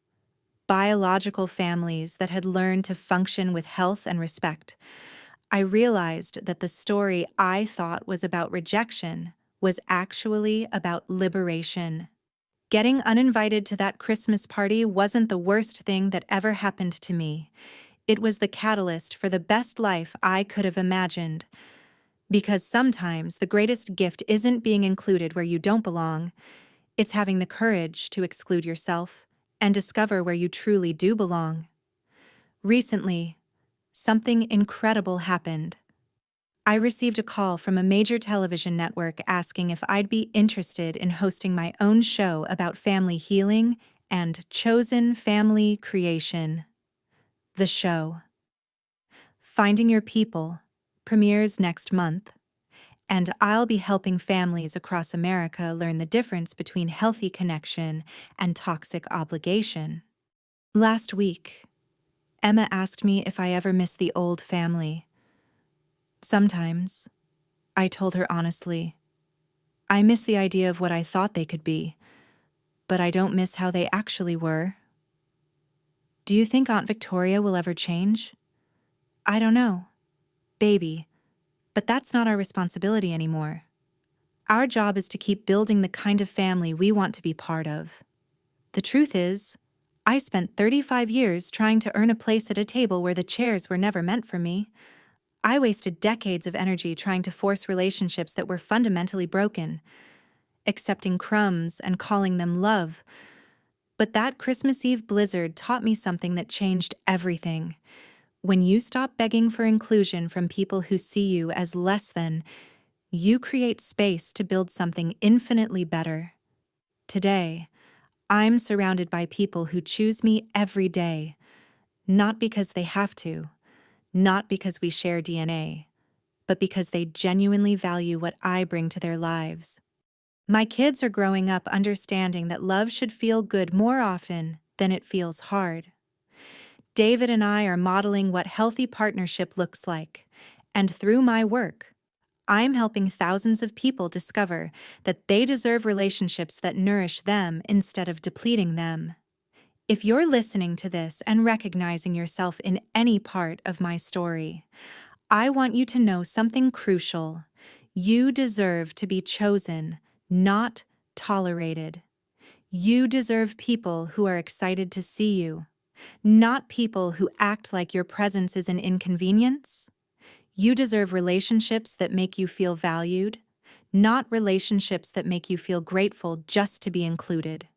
biological families that had learned to function with health and respect, I realized that the story I thought was about rejection was actually about liberation. Getting uninvited to that Christmas party wasn't the worst thing that ever happened to me. It was the catalyst for the best life I could have imagined. Because sometimes the greatest gift isn't being included where you don't belong, it's having the courage to exclude yourself and discover where you truly do belong. Recently, something incredible happened. I received a call from a major television network asking if I'd be interested in hosting my own show about family healing and chosen family creation. The show, Finding Your People, premieres next month, and I'll be helping families across America learn the difference between healthy connection and toxic obligation. Last week, Emma asked me if I ever miss the old family. Sometimes, I told her honestly. I miss the idea of what I thought they could be, but I don't miss how they actually were. Do you think Aunt Victoria will ever change? I don't know, baby, but that's not our responsibility anymore. Our job is to keep building the kind of family we want to be part of. The truth is, I spent 35 years trying to earn a place at a table where the chairs were never meant for me. I wasted decades of energy trying to force relationships that were fundamentally broken, accepting crumbs and calling them love. But that Christmas Eve blizzard taught me something that changed everything. When you stop begging for inclusion from people who see you as less than, you create space to build something infinitely better. Today, I'm surrounded by people who choose me every day, not because they have to, not because we share DNA, but because they genuinely value what I bring to their lives. My kids are growing up understanding that love should feel good more often than it feels hard. David and I are modeling what healthy partnership looks like, and through my work, I'm helping thousands of people discover that they deserve relationships that nourish them instead of depleting them. If you're listening to this and recognizing yourself in any part of my story, I want you to know something crucial. You deserve to be chosen, not tolerated. You deserve people who are excited to see you, not people who act like your presence is an inconvenience. You deserve relationships that make you feel valued, not relationships that make you feel grateful just to be included.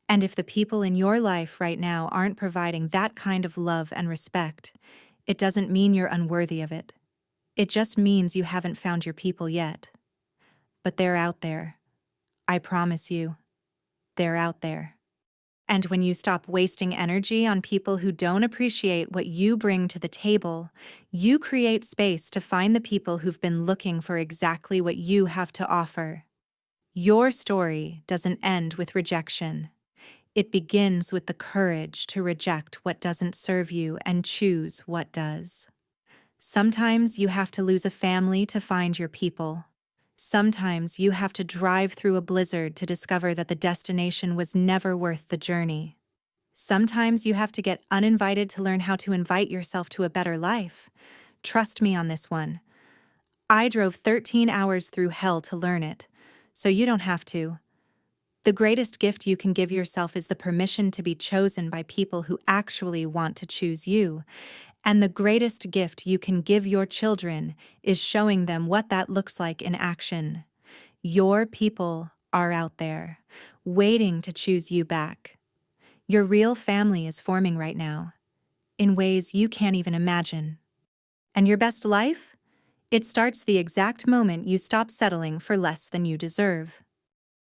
And if the people in your life right now aren't providing that kind of love and respect, it doesn't mean you're unworthy of it. It just means you haven't found your people yet. But they're out there. I promise you, they're out there. And when you stop wasting energy on people who don't appreciate what you bring to the table, you create space to find the people who've been looking for exactly what you have to offer. Your story doesn't end with rejection. It begins with the courage to reject what doesn't serve you and choose what does. Sometimes you have to lose a family to find your people. Sometimes you have to drive through a blizzard to discover that the destination was never worth the journey. Sometimes you have to get uninvited to learn how to invite yourself to a better life. Trust me on this one. I drove 13 hours through hell to learn it, so you don't have to. The greatest gift you can give yourself is the permission to be chosen by people who actually want to choose you. And the greatest gift you can give your children is showing them what that looks like in action. Your people are out there, waiting to choose you back. Your real family is forming right now, in ways you can't even imagine. And your best life? It starts the exact moment you stop settling for less than you deserve.